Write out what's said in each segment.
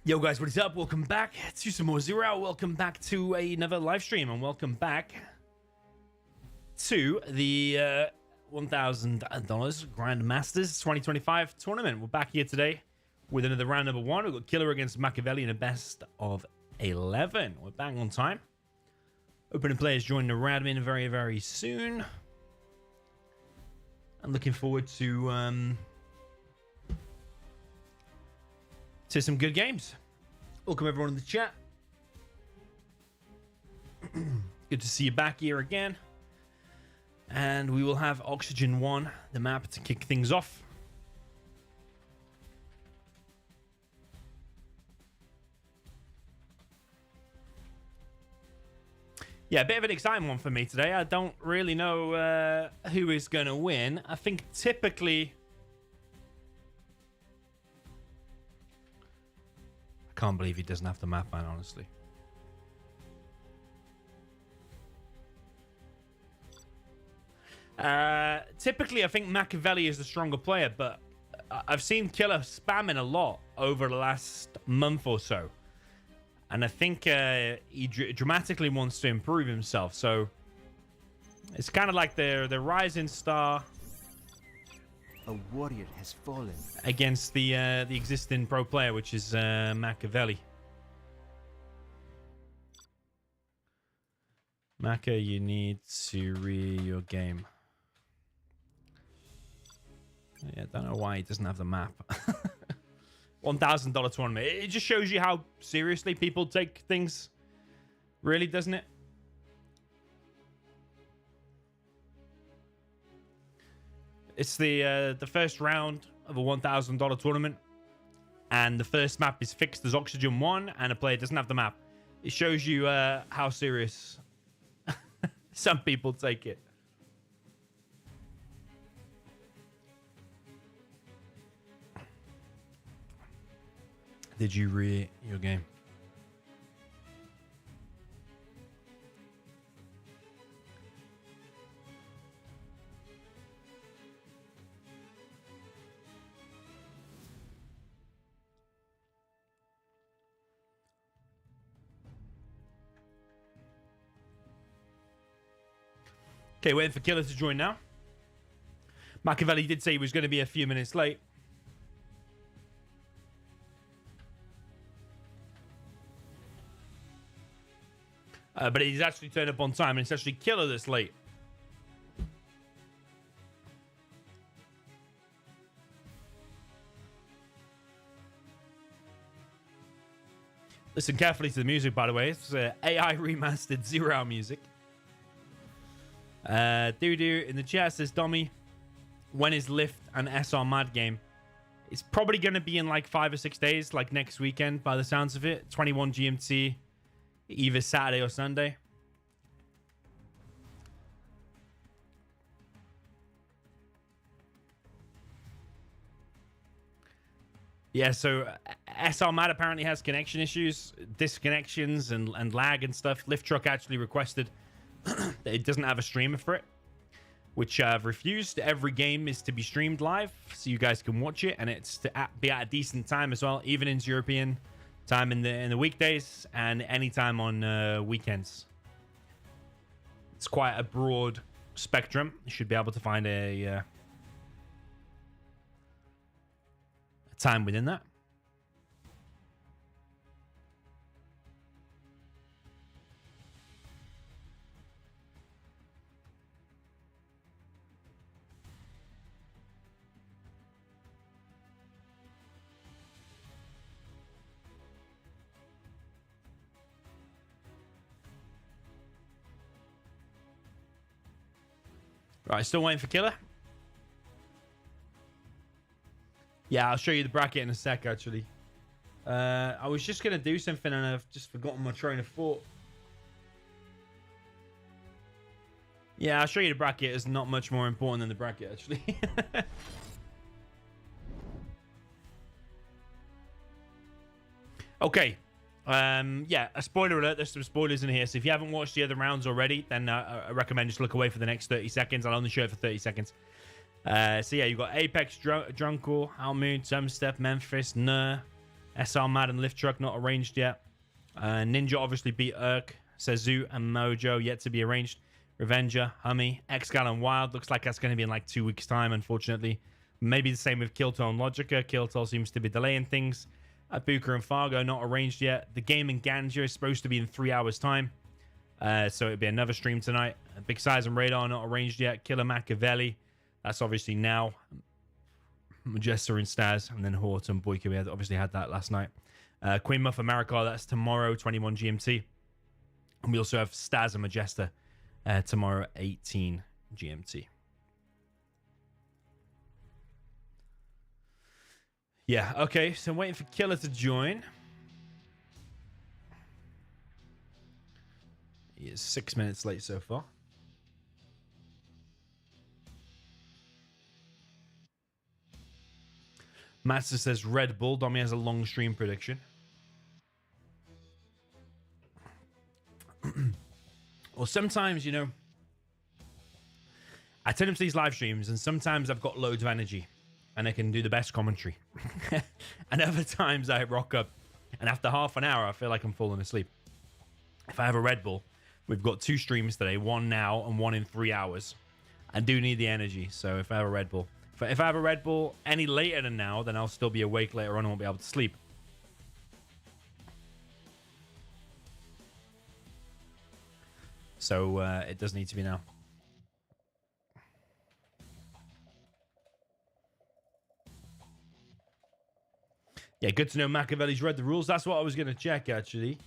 Yo guys, what is up? Welcome back to some more Zero. Welcome back to another live stream, and welcome back to the $1,000 Grandmasters 2025 tournament. We're back here today with another round number one. We've got Killer against Makaveli in a best of 11. We're bang on time. Opening players joining the Radmin very, very soon. I'm looking forward to some good games. Welcome everyone in the chat. Good to see you back here again. And we will have Oxygen 1, the map, to kick things off. Yeah, a bit of an exciting one for me today. I don't really know who is going to win. I think typically... I can't believe he doesn't have the map, man, honestly. Typically, I think Makaveli is the stronger player, but I've seen Killer spamming a lot over the last month or so. And I think he dramatically wants to improve himself. So it's kind of like the rising star. A warrior has fallen Against the existing pro player, which is Makaveli. Maka, you need to your game. Yeah, I don't know why he doesn't have the map. $1,000 tournament. It just shows you how seriously people take things. Really, doesn't it? It's the first round of a $1,000 tournament, and the first map is fixed as Oxygen 1, and a player doesn't have the map. It shows you how serious some people take it. Did you read your game? Okay, waiting for Killer to join now. Makaveli did say he was going to be a few minutes late. But he's actually turned up on time, and it's actually Killer that's late. Listen carefully to the music, by the way. It's AI remastered Zero music. Doo-doo in the chat says, Dommy, when is Lift and SR Mad game? It's probably going to be in like 5 or 6 days, like next weekend by the sounds of it. 21 GMT, either Saturday or Sunday. Yeah, so SR Mad apparently has connection issues, disconnections and lag and stuff. Lift Truck actually requested that it doesn't have a streamer for it, which I've refused. Every game is to be streamed live, so you guys can watch it, and it's to be at a decent time as well, even in European time in the weekdays and anytime on weekends. It's quite a broad spectrum. You should be able to find a time within that. Right, still waiting for Killer. Yeah, I'll show you the bracket in a sec, actually. I was just going to do something, and I've just forgotten my train of thought. Yeah, I'll show you the bracket. It's not much more important than the bracket, actually. Okay. Yeah, a spoiler alert. There's some spoilers in here. So if you haven't watched the other rounds already, then I recommend just look away for the next 30 seconds. I'll only show it for 30 seconds. So yeah, you've got Apex, Drunkle, Almoon, Sumstep, Memphis, Nur, SR Mad and Lift Truck not arranged yet. Ninja obviously beat Urk. Sezu and Mojo yet to be arranged. Revenger, Hummy, Excal and Wild. Looks like that's going to be in like 2 weeks' time, unfortunately. Maybe the same with Kilto and Logica. Kilto seems to be delaying things. Buka and Fargo not arranged yet. The game in Ganja is supposed to be in 3 hours' time. So it'll be another stream tonight. Big Size and Radar not arranged yet. Killer Makaveli. That's obviously now. Majesta and Staz. And then Hort and Boyka. We obviously had that last night. Queen Muff America. That's tomorrow, 21 GMT. And we also have Staz and Majesta tomorrow, 18 GMT. Yeah, okay. So I'm waiting for Killer to join. He is 6 minutes late so far. Master says Red Bull. Domi has a long stream prediction. Well, sometimes, you know, I turn up to these live streams and sometimes I've got loads of energy and I can do the best commentary. And other times I rock up and after half an hour I feel like I'm falling asleep. If I have a Red Bull, we've got 2 streams today, one now and one in 3 hours. I do need the energy, so if I have a Red Bull. If I have a Red Bull any later than now, then I'll still be awake later on and won't be able to sleep. So it does need to be now. Yeah, good to know Makaveli's read the rules. That's what I was going to check, actually.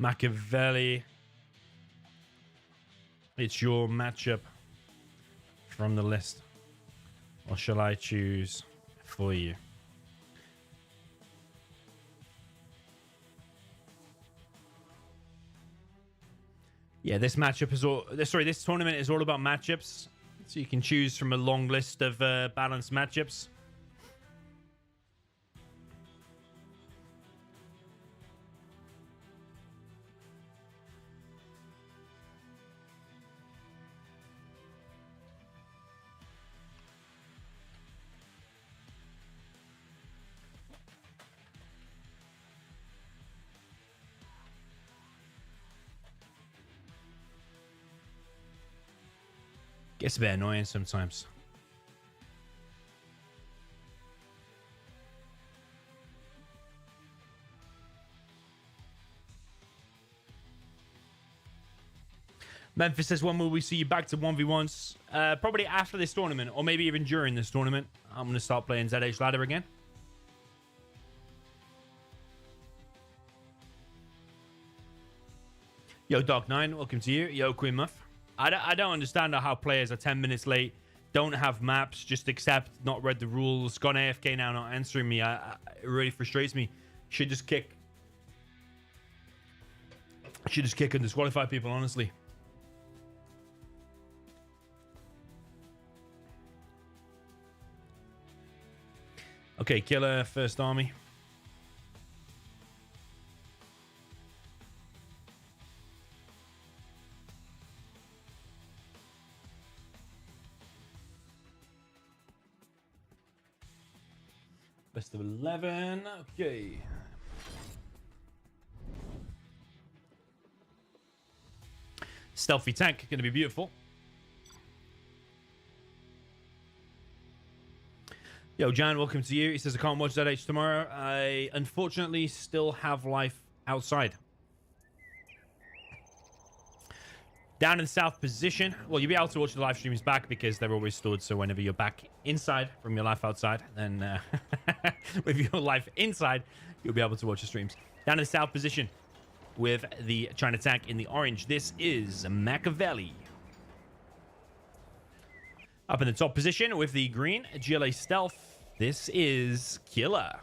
Makaveli. It's your matchup from the list. Or shall I choose for you? Yeah, this matchup is all... Sorry, this tournament is all about matchups. So you can choose from a long list of balanced matchups. Gets a bit annoying sometimes. Memphis says, when will we see you back to 1v1s? Probably after this tournament, or maybe even during this tournament. I'm going to start playing ZH Ladder again. Yo, Dark9, welcome to you. Yo, Queen Muff. I don't understand how players are 10 minutes late, don't have maps, just accept, not read the rules, gone AFK now, not answering me. It really frustrates me. Should just kick and disqualify people, honestly. Okay, Killer, first army. Best of 11. Okay. Stealthy tank. Going to be beautiful. Yo, Jan, welcome to you. He says, I can't watch ZH tomorrow. I unfortunately still have life outside. Down in south position. Well, you'll be able to watch the live streams back because they're always stored. So whenever you're back inside from your life outside, then with your life inside, you'll be able to watch the streams. Down in the south position with the China tank in the orange. This is Makaveli. Up in the top position with the green GLA Stealth. This is Killer.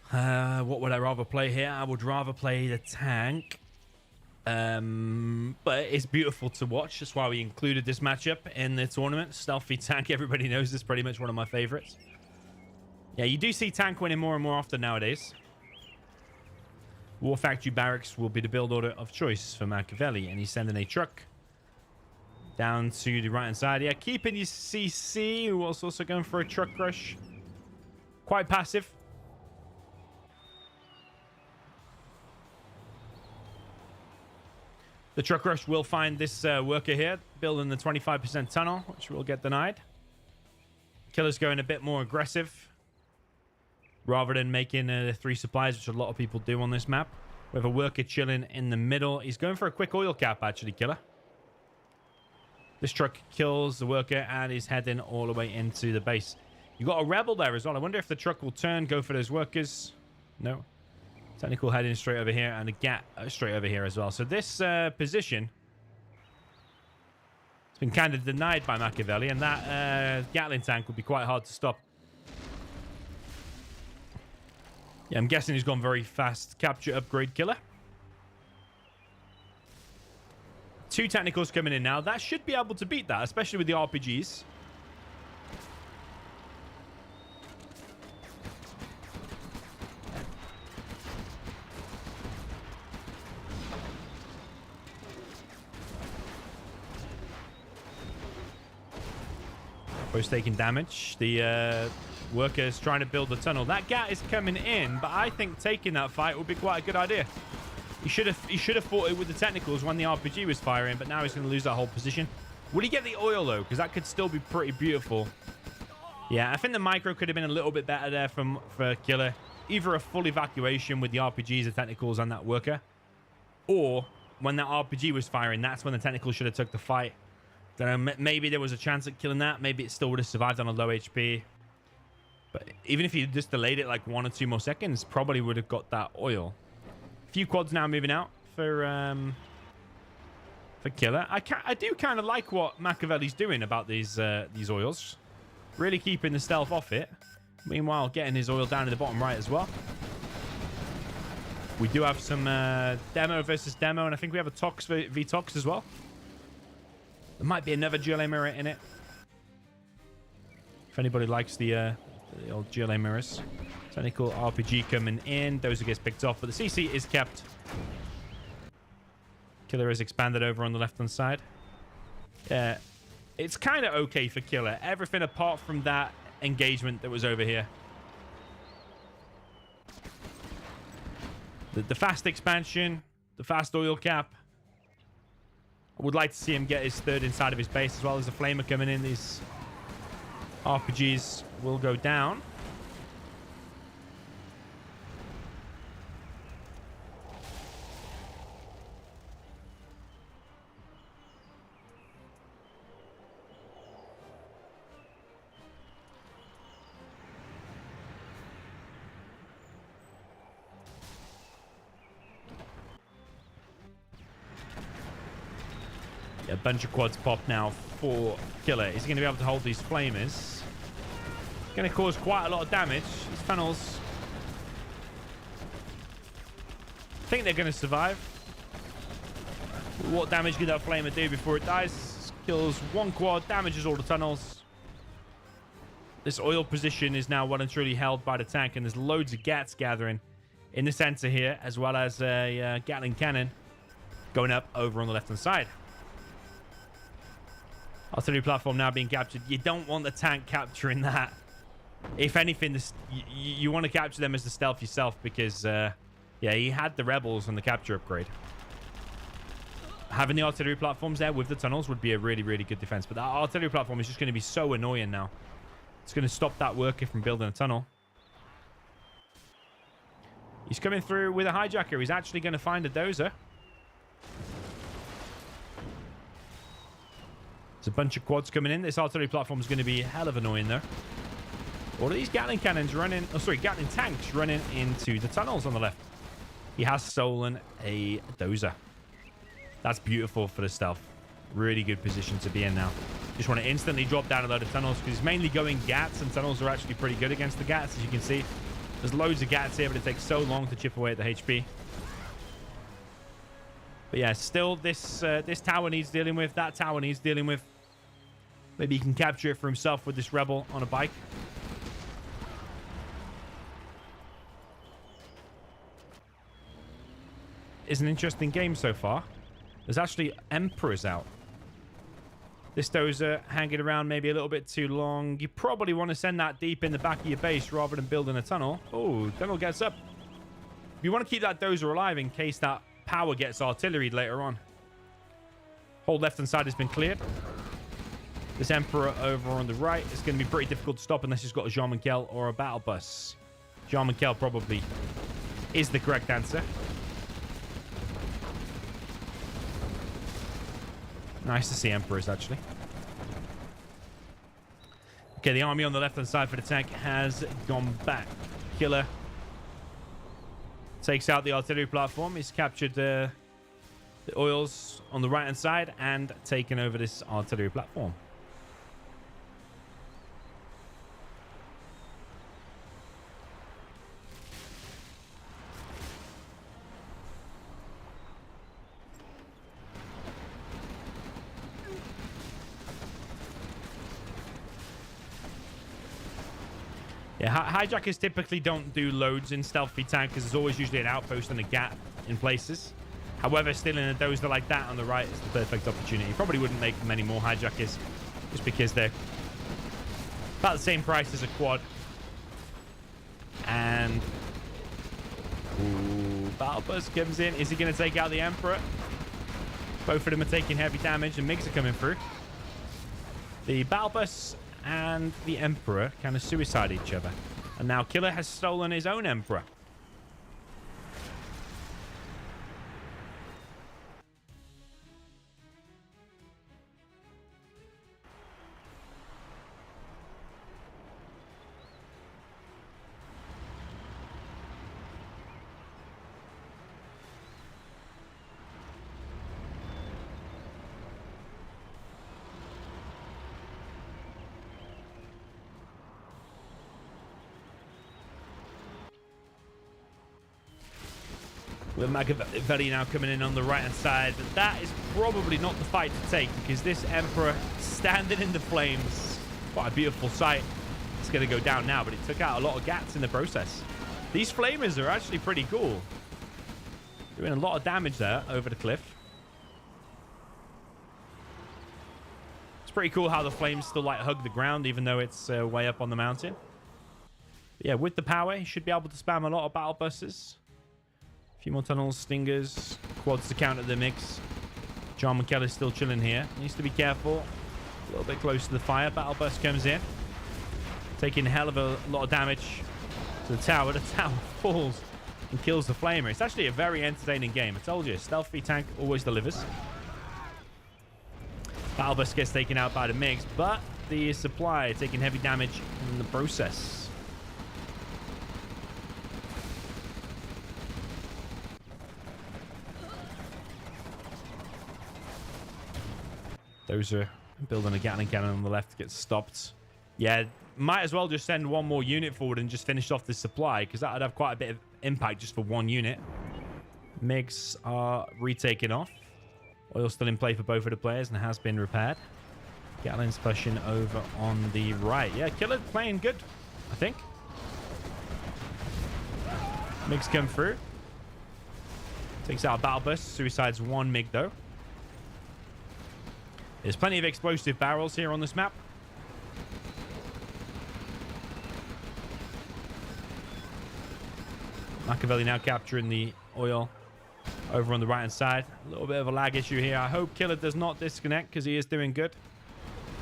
What would I rather play here? I would rather play the tank. But it's beautiful to watch. That's why we included this matchup in the tournament. Stealthy tank, everybody knows this, pretty much one of my favorites. Yeah, you do see tank winning more and more often nowadays. War Factory Barracks will be the build order of choice for Makaveli, and he's sending a truck down to the right-hand side. Yeah, keeping his CC, who was also going for a truck rush. Quite passive. The truck rush will find this worker here, building the 25% tunnel, which will get denied. Killer's going a bit more aggressive, rather than making 3 supplies, which a lot of people do on this map. We have a worker chilling in the middle. He's going for a quick oil cap, actually, Killer. This truck kills the worker and is heading all the way into the base. You got a rebel there as well. I wonder if the truck will turn, go for those workers. No. Technical heading straight over here, and a GAT straight over here as well. So this position has been kind of denied by Makaveli, and that Gatling tank would be quite hard to stop. Yeah, I'm guessing he's gone very fast. Capture upgrade Killer. 2 technicals coming in now. That should be able to beat that, especially with the RPGs. Both taking damage. The workers trying to build the tunnel. That GAT is coming in, but I think taking that fight would be quite a good idea. He should have fought it with the technicals when the RPG was firing, but now he's going to lose that whole position. Would he get the oil, though? Because that could still be pretty beautiful. Yeah, I think the micro could have been a little bit better there for Killer. Either a full evacuation with the RPGs, the technicals, and that worker. Or when that RPG was firing, that's when the technicals should have took the fight. Don't know, maybe there was a chance at killing that. Maybe it still would have survived on a low HP. But even if you just delayed it like 1 or 2 more seconds, probably would have got that oil. Few quads now moving out for Killer. I do kind of like what Makaveli's doing about these oils. Really keeping the stealth off it. Meanwhile, getting his oil down in the bottom right as well. We do have some demo versus demo, and I think we have a Tox v Tox as well. There might be another GLA mirror in it. If anybody likes the old GLA mirrors. Technical RPG coming in. Those gets picked off, but the CC is kept. Killer is expanded over on the left-hand side. It's kind of okay for Killer. Everything apart from that engagement that was over here. The fast expansion, the fast oil cap. I would like to see him get his 3rd inside of his base as well. As a flamer coming in. These RPGs will go down. A bunch of quads pop now for Killer. Is he going to be able to hold these flamers? Going to cause quite a lot of damage. These funnels, I think they're going to survive. What damage could that flamer do before it dies? Kills 1 quad, damages all the tunnels. This oil position is now well and truly held by the tank, and there's loads of GATs gathering in the center here, as well as a Gatling cannon going up over on the left-hand side. Artillery platform now being captured. You don't want the tank capturing that. If anything, you want to capture them as the stealth yourself, because, yeah, he had the rebels on the capture upgrade. Having the artillery platforms there with the tunnels would be a really, really good defense. But that artillery platform is just going to be so annoying now. It's going to stop that worker from building a tunnel. He's coming through with a hijacker. He's actually going to find a dozer. There's a bunch of quads coming in. This artillery platform is going to be a hell of annoying there. All of these Gatling cannons running... Oh, sorry, Gatling tanks running into the tunnels on the left. He has stolen a dozer. That's beautiful for the stealth. Really good position to be in now. Just want to instantly drop down a load of tunnels, because he's mainly going GATs, and tunnels are actually pretty good against the GATs, as you can see. There's loads of GATs here, but it takes so long to chip away at the HP. But yeah, still this tower needs dealing with. That tower needs dealing with. Maybe he can capture it for himself with this rebel on a bike. is an interesting game so far. There's actually Emperors out. This dozer hanging around maybe a little bit too long. You probably want to send that deep in the back of your base rather than building a tunnel. Oh, tunnel gets up. You want to keep that dozer alive in case that power gets artilleried later on. Whole left-hand side has been cleared. This Emperor over on the right is going to be pretty difficult to stop unless he's got a Jean Michel or a battle bus. Jean Michel probably is the correct answer. Nice to see Emperors, actually. Okay, the army on the left-hand side for the tank has gone back. Killer takes out the artillery platform. He's captured the oils on the right-hand side and taken over this artillery platform. Yeah, hijackers typically don't do loads in stealthy tank because there's always usually an outpost and a gap in places. However, still in a dozer like that on the right is the perfect opportunity. Probably wouldn't make many more hijackers just because they're about the same price as a quad. And battle bus comes in. Is he going to take out the Emperor? Both of them are taking heavy damage and MiGs are coming through. The battle bus and the Emperor kind of suicide each other. And now Killer has stolen his own Emperor. With Makaveli now coming in on the right-hand side. But that is probably not the fight to take because this Emperor standing in the flames. Quite a beautiful sight. It's going to go down now, but it took out a lot of gats in the process. These flamers are actually pretty cool. Doing a lot of damage there over the cliff. It's pretty cool how the flames still like hug the ground even though it's way up on the mountain. But yeah, with the power, you should be able to spam a lot of battle buses. A few more tunnels, stingers, quads to counter the mix. John McKell is still chilling here. Needs to be careful. A little bit close to the fire. Battle bus comes in. Taking a hell of a lot of damage to the tower. The tower falls and kills the flamer. It's actually a very entertaining game. I told you, stealthy tank always delivers. Battle bus gets taken out by the MiGs, but the supply taking heavy damage in the process. Those are building a Gatling cannon on the left to get stopped. Yeah, might as well just send one more unit forward and just finish off this supply because that would have quite a bit of impact just for one unit. MiGs are retaken off. Oil still in play for both of the players and has been repaired. Gatling's pushing over on the right. Yeah, Killer playing good, I think. MiGs come through. Takes out a battle bus. Suicides one MiG though. There's plenty of explosive barrels here on this map. Makaveli now capturing the oil over on the right hand side. A little bit of a lag issue here. I hope Killer does not disconnect because he is doing good.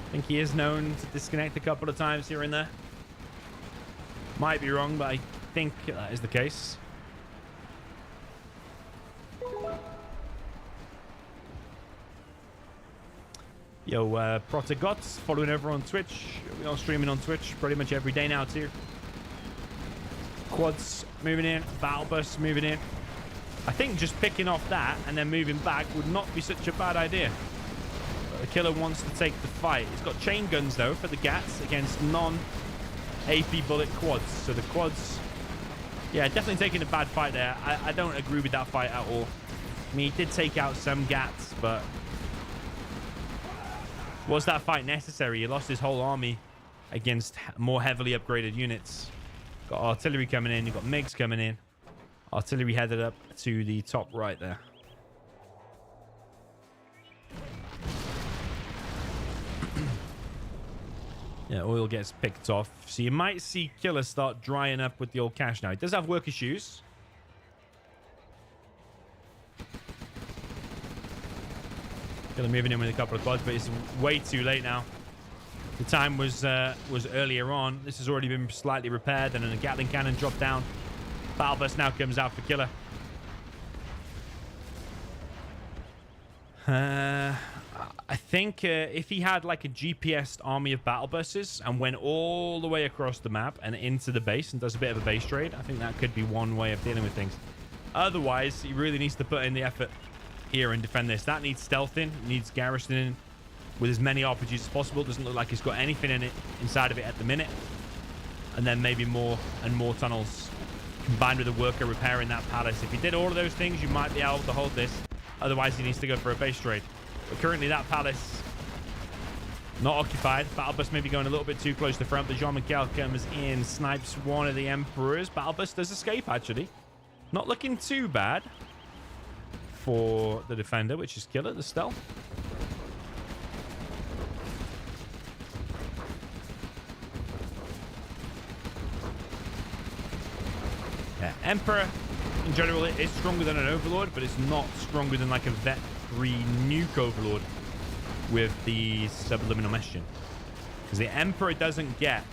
I think he is known to disconnect a couple of times here and there. Might be wrong, but I think that is the case. Yo, Protagots following over on Twitch. We are streaming on Twitch pretty much every day now too. Quads moving in, battle bus moving in. I think just picking off that and then moving back would not be such a bad idea. But the Killer wants to take the fight. He's got chain guns though for the Gats against non-AP bullet quads. So the quads, yeah, definitely taking a bad fight there. I don't agree with that fight at all. I mean, he did take out some Gats, but was that fight necessary? He lost his whole army against more heavily upgraded units. Got artillery coming in. You've got MiGs coming in. Artillery headed up to the top right there. Yeah, oil gets picked off. So you might see Killer start drying up with the old cash now. He does have work issues. Killer moving in with a couple of quads, but it's way too late now. The time was earlier on. This has already been slightly repaired, and then a Gatling cannon dropped down. Battle Bus now comes out for Killer. I think if he had like a GPS army of battle buses and went all the way across the map and into the base and does a bit of a base trade, I think that could be one way of dealing with things. Otherwise, he really needs to put in the effort here and defend this. That needs stealthing, needs garrisoning with as many RPGs as possible. Doesn't look like it's got anything in it inside of it at the minute. And then maybe more and more tunnels combined with a worker repairing that palace. If he did all of those things, you might be able to hold this. Otherwise, he needs to go for a base trade. But currently, that palace not occupied. Battle Bus maybe going a little bit too close to front. But Jean-Michel comes in, snipes one of the Emperors. Battle Bus does escape, actually. Not looking too bad for the defender, which is Killer, the stealth. Yeah, Emperor in general is stronger than an Overlord, but it's not stronger than like a Vet 3 Nuke Overlord with the subliminal meshing. Because the Emperor doesn't get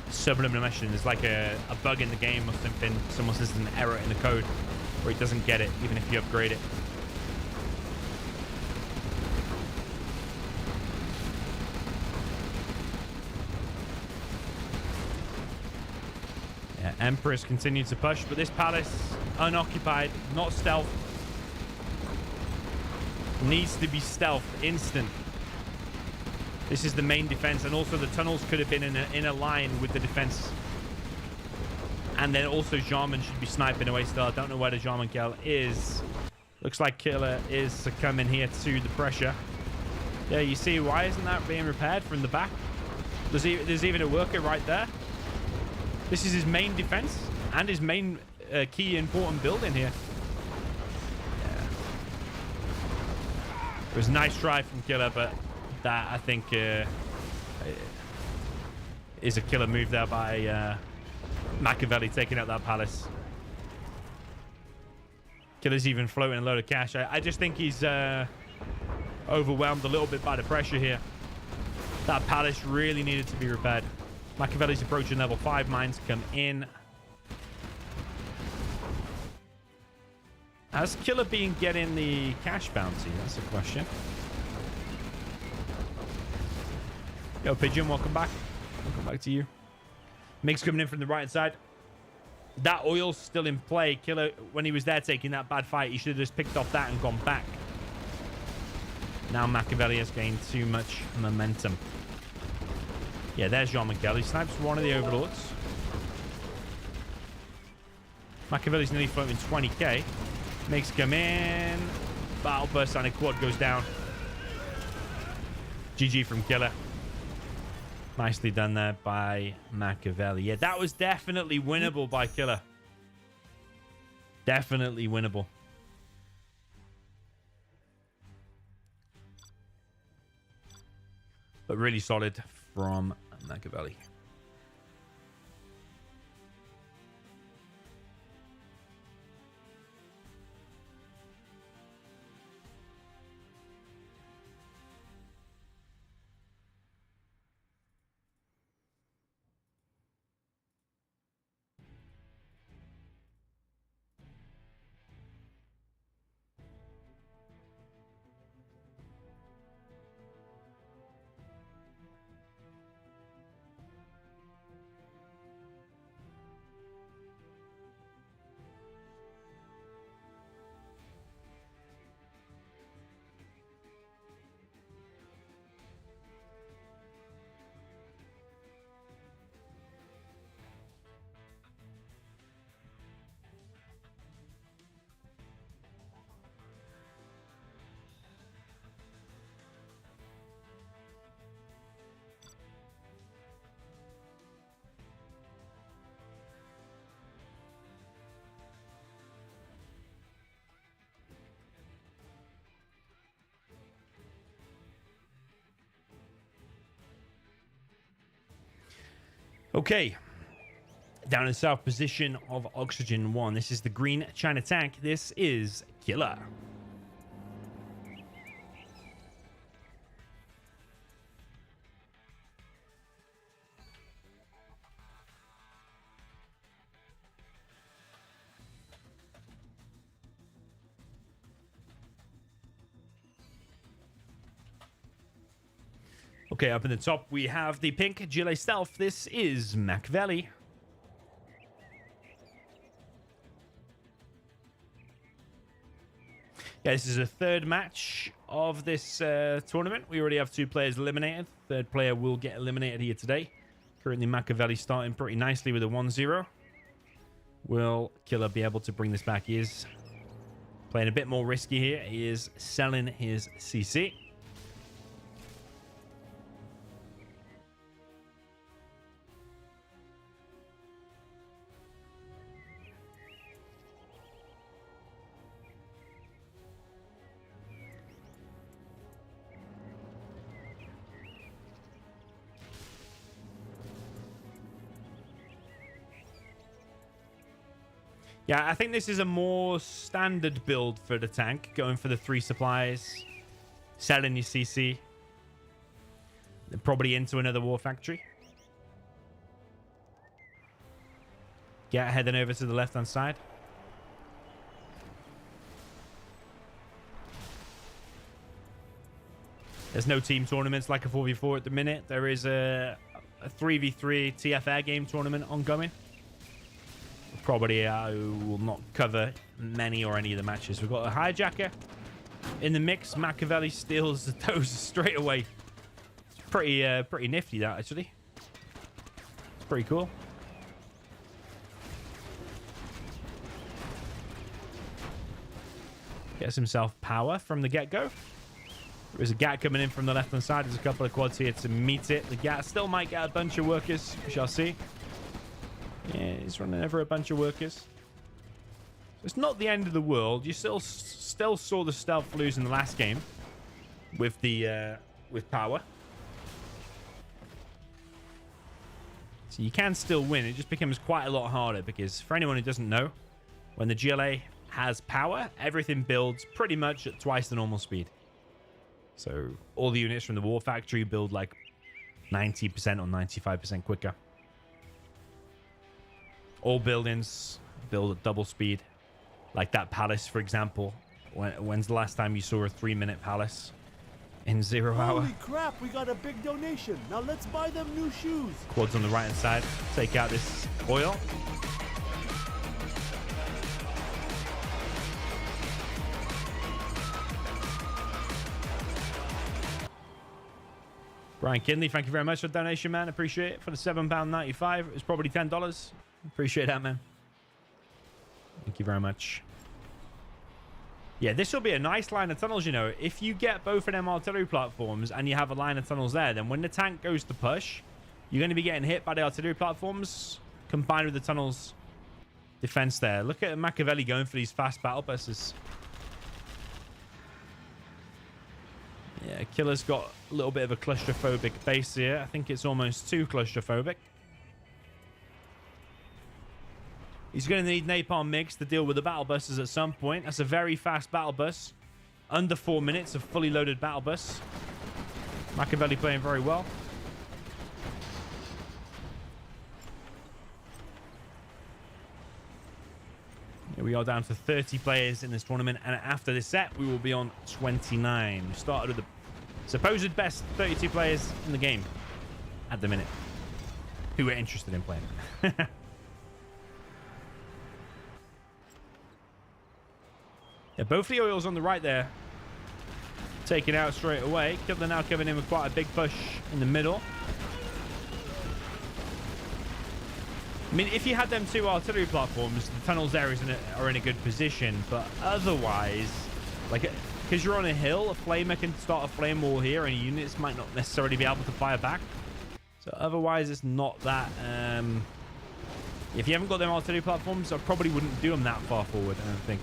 subliminal meshing. There's like a bug in the game or something. Someone says there's an error in the code where it doesn't get it, even if you upgrade it. Yeah, Emperors continue to push, but this palace unoccupied, not stealth. Needs to be stealth, instant. This is the main defense, and also the tunnels could have been in a line with the defense. And then also Jarman should be sniping away still. I don't know where the Jarman kill is. Looks like Killer is succumbing here to the pressure. Yeah, you see, why isn't that being repaired from the back? There's even a worker right there. This is his main defense and his main key important building here. It was a nice try from Killer, but that, I think, is a killer move there by Makaveli taking out that palace. Killer's even floating a load of cash. I just think he's overwhelmed a little bit by the pressure here. That palace really needed to be repaired. Makaveli's approaching level 5. Mines come in. Has Killer been getting the cash bounty? That's the question. Yo, Pigeon, welcome back. Welcome back to you. Mix coming in from the right side. That oil's still in play. Killer, when he was there taking that bad fight, he should have just picked off that and gone back. Now Makaveli has gained too much momentum. Yeah, there's Jean-Michel. He snipes one of the Overlords. Makaveli's nearly floating 20k. Makes come in. Battle burst and a quad goes down. GG from Killer. Nicely done there by Makaveli. Yeah, that was definitely winnable by Killer. Definitely winnable. But really solid from Makaveli. Okay. Down in south position of Oxygen 1. This is the green China tank. This is Killer. Okay, up in the top, we have the pink Gilet Stealth. This is Makaveli. Yeah, this is the third match of this tournament. We already have 2 players eliminated. Third player will get eliminated here today. Currently, Makaveli starting pretty nicely with a 1-0. Will Killer be able to bring this back? He is playing a bit more risky here. He is selling his CC. Yeah, I think this is a more standard build for the tank. Going for the 3 supplies, selling your CC, then probably into another war factory. Yeah, heading over to the left-hand side. There's no team tournaments like a 4v4 at the minute. There is a 3v3 TF Air game tournament ongoing. Probably will not cover many or any of the matches. We've got a hijacker in the mix. Makaveli steals those straight away. It's pretty nifty, that, actually. It's pretty cool. Gets himself power from the get-go. There's a GAT coming in from the left-hand side. There's a couple of quads here to meet it. The GAT still might get a bunch of workers. We shall see. Yeah, he's running over a bunch of workers. It's not the end of the world. You still saw the stealth lose in the last game with the with power. So you can still win. It just becomes quite a lot harder because for anyone who doesn't know, when the GLA has power, everything builds pretty much at twice the normal speed. So all the units from the war factory build like 90% or 95% quicker. All buildings build at double speed. Like that palace, for example. When's the last time you saw a 3-minute palace in 0 hour? Holy crap, we got a big donation. Now let's buy them new shoes. Quads on the right-hand side. Take out this oil. Brian Kinley, thank you very much for the donation, man. Appreciate it. For the £7.95, it was probably $10. Appreciate that, man. Thank you very much. Yeah, this will be a nice line of tunnels, you know. If you get both of them artillery platforms and you have a line of tunnels there, then when the tank goes to push, you're going to be getting hit by the artillery platforms combined with the tunnels defense there. Look at Makaveli going for these fast battle buses. Yeah, Killer's got a little bit of a claustrophobic base here. I think it's almost too claustrophobic. He's going to need napalm mix to deal with the battle buses at some point. That's a very fast battle bus. Under 4 minutes of fully loaded battle bus. Makaveli playing very well. Here we are down to 30 players in this tournament. And after this set, we will be on 29. We started with the supposed best 32 players in the game at the minute who are interested in playing. Yeah, both the oils on the right there taken out straight away. Killer now coming in with quite a big push in the middle. I mean, if you had them 2 artillery platforms, the tunnels there are in a good position. But otherwise, like, because you're on a hill, a flamer can start a flame wall here and units might not necessarily be able to fire back. So otherwise, it's not that... if you haven't got them artillery platforms, I probably wouldn't do them that far forward, I don't think.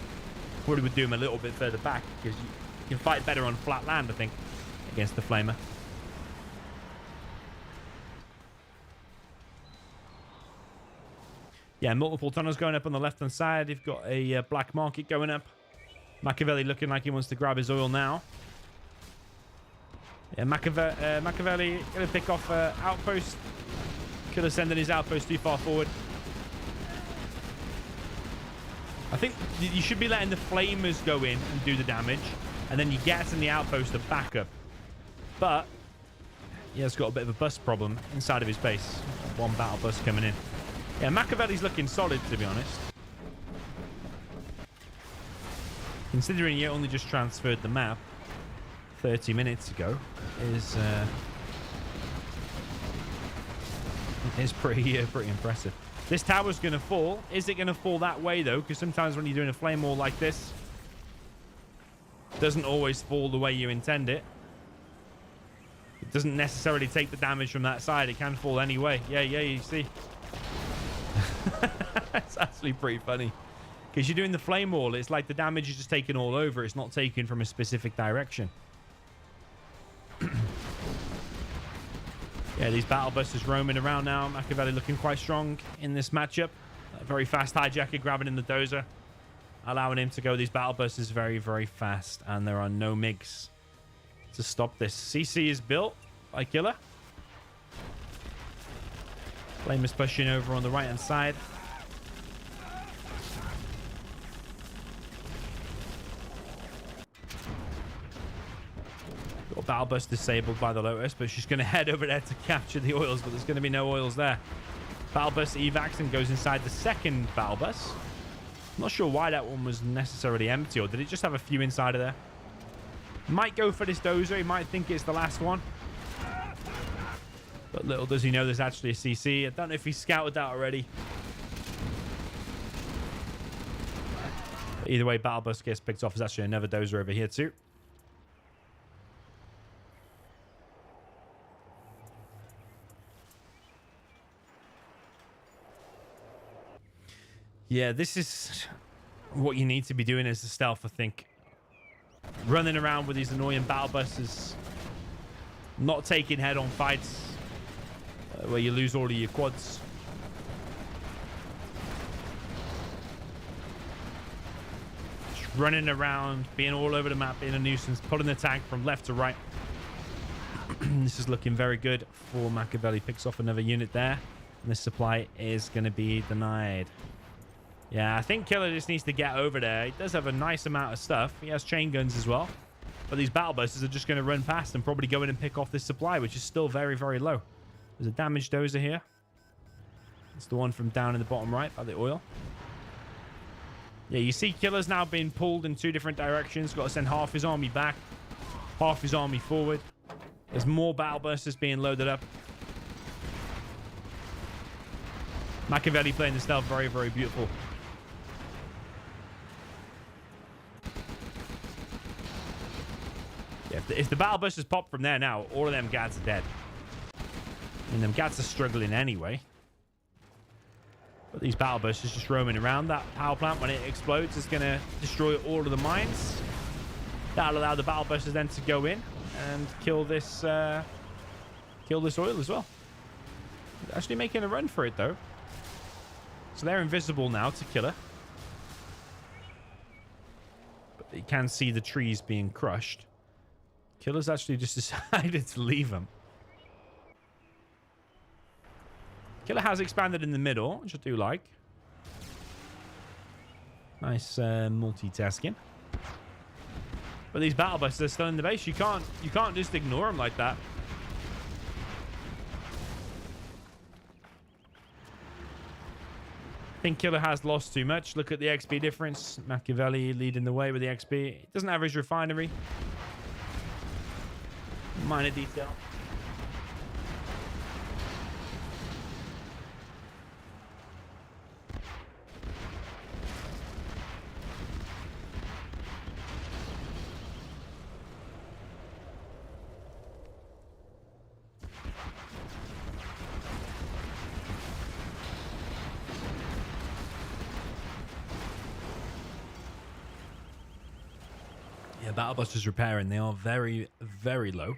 Probably would do them a little bit further back because you can fight better on flat land, I think, against the flamer. Yeah, multiple tunnels going up on the left-hand side. You've got a black market going up. Makaveli looking like he wants to grab his oil now. Yeah, Makaveli going to pick off outpost. Could have sent his outpost too far forward. I think you should be letting the flamers go in and do the damage. And then you get in the outpost to back up. But he has got a bit of a bust problem inside of his base. One battle bus coming in. Yeah, Makaveli's looking solid, to be honest. Considering you only just transferred the map 30 minutes ago, is pretty impressive. This tower's going to fall. Is it going to fall that way, though? Because sometimes when you're doing a flame wall like this, it doesn't always fall the way you intend it. It doesn't necessarily take the damage from that side. It can fall anyway. Yeah, you see. It's actually pretty funny. Because you're doing the flame wall, it's like the damage is just taken all over. It's not taken from a specific direction. Yeah, these battle busters roaming around now. Makaveli looking quite strong in this matchup. A very fast hijacker grabbing in the dozer, allowing him to go these battle busters very, very fast. And there are no MiGs to stop this. CC is built by Killer. Flame is pushing over on the right-hand side. Got battle bus disabled by the Lotus, but she's going to head over there to capture the oils, but there's going to be no oils there. Battle bus evacs and goes inside the second battle bus. I'm not sure why that one was necessarily empty, or did it just have a few inside of there? Might go for this dozer. He might think it's the last one. But little does he know there's actually a CC. I don't know if he scouted that already. But either way, battle bus gets picked off. There's actually another dozer over here too. Yeah, this is what you need to be doing as a stealth, I think. Running around with these annoying battle buses. Not taking head-on fights where you lose all of your quads. Just running around, being all over the map, being a nuisance, pulling the tank from left to right. This is looking very good for Makaveli. Picks off another unit there. And this supply is going to be denied. Yeah, I think Killer just needs to get over there. He does have a nice amount of stuff. He has chain guns as well. But these battle buses are just going to run past and probably go in and pick off this supply, which is still very, very low. There's a damaged dozer here. It's the one from down in the bottom right by the oil. Yeah, you see Killer's now being pulled in two different directions. Got to send half his army back, half his army forward. There's more battle busters being loaded up. Makaveli playing the stealth very, very beautiful. Yeah, if the battle busters pop from there now, all of them Gads are dead. I mean, them Gads are struggling anyway. But these battle busters just roaming around. That power plant, when it explodes, is going to destroy all of the mines. That'll allow the battle busters then to go in and kill this oil as well. They're actually making a run for it, though. So they're invisible now to Killer. But you can see the trees being crushed. Killer's actually just decided to leave them. Killer has expanded in the middle, which I do like. Nice multitasking. But these battle busters are still in the base. You can't just ignore them like that. I think Killer has lost too much. Look at the XP difference. Makaveli leading the way with the XP. He doesn't have his refinery. Minor detail. Yeah, battle busters repairing. They are very, very low.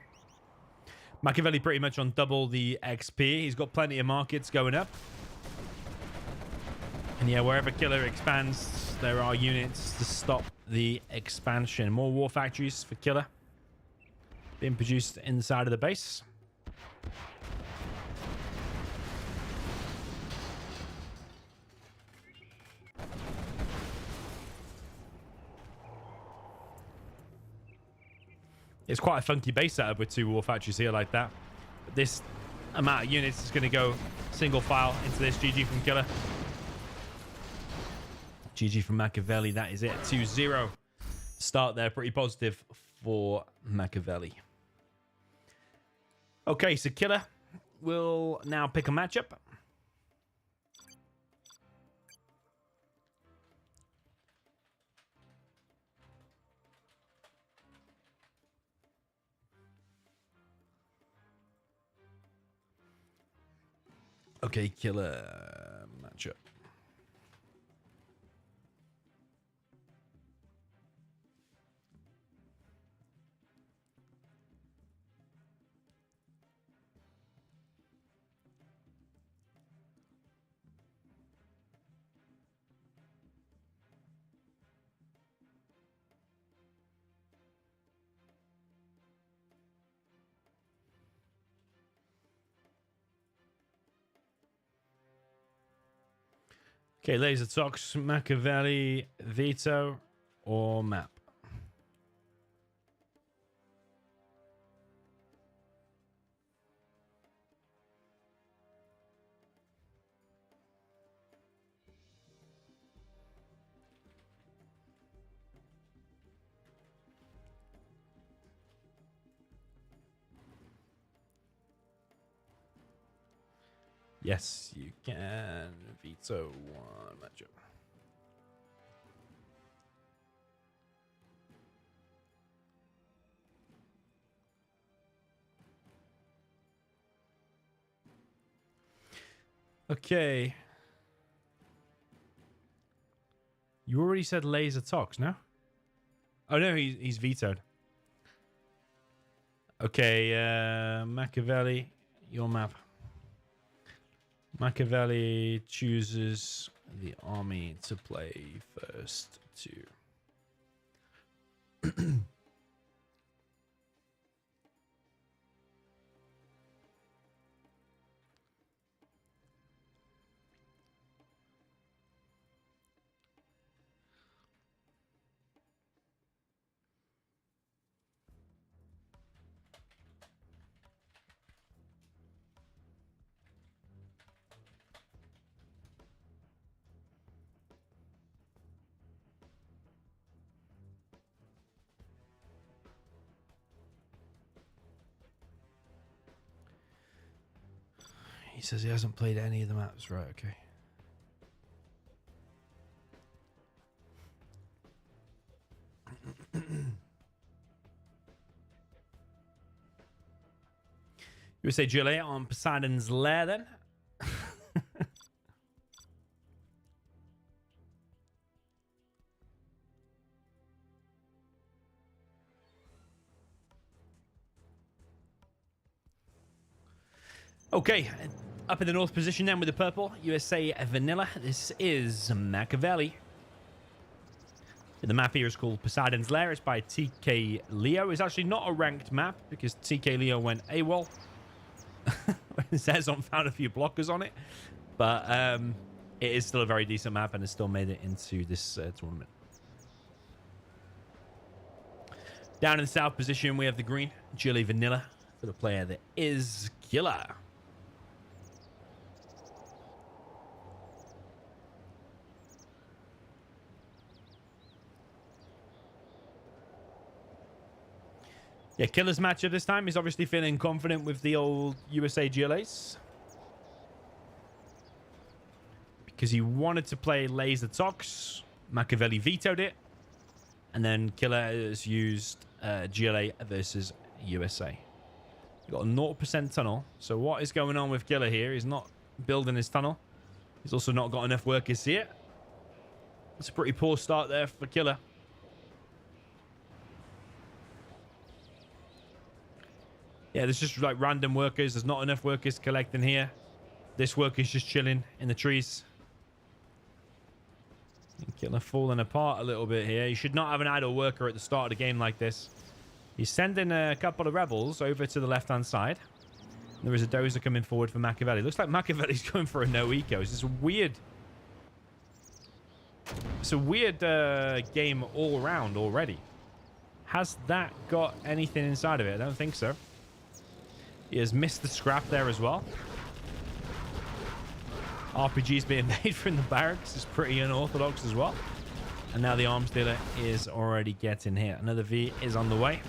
Makaveli pretty much on double the XP. He's got plenty of markets going up. And yeah, wherever Killer expands, there are units to stop the expansion. More war factories for Killer being produced inside of the base. It's quite a funky base setup with 2 war factories here like that. But this amount of units is going to go single file into this. GG from Killer. GG from Makaveli. That is it. 2-0. Start there. Pretty positive for Makaveli. Okay, so Killer will now pick a matchup. Okay, Killer matchup. Okay, Laser Tox, Makaveli, Veto, or Map. Yes, you can veto 1 matchup. Okay. You already said Laser Tox, no? Oh, no, he's vetoed. Okay, Makaveli, your map. Makaveli chooses the army to play first to. He says he hasn't played any of the maps. Right, okay. You would say Julie on Poseidon's Lair then? Okay, up in the north position then with the purple, USA Vanilla. This is Makaveli. The map here is called Poseidon's Lair. It's by TK Leo. It's actually not a ranked map because TK Leo went AWOL. It says on found a few blockers on it. But it is still a very decent map and has still made it into this tournament. Down in the south position, we have the green, Julie Vanilla, for the player that is Killer. Yeah, Killer's matchup this time. He's obviously feeling confident with the old USA GLAs. Because he wanted to play Laser Tox. Makaveli vetoed it. And then Killer has used GLA versus USA. You've got a 0% tunnel. So what is going on with Killer here? He's not building his tunnel. He's also not got enough workers here. It's a pretty poor start there for Killer. Yeah, there's just like random workers. There's not enough workers collecting here. This worker's just chilling in the trees. Killer falling apart a little bit here. You should not have an idle worker at the start of the game like this. He's sending a couple of rebels over to the left-hand side. There is a dozer coming forward for Makaveli. Looks like Makaveli's going for a no eco. It's just weird. It's a weird game all around already. Has that got anything inside of it? I don't think so. He has missed the scrap there as well. RPGs being made from the barracks is pretty unorthodox as well. And now the arms dealer is already getting hit. Another V is on the way.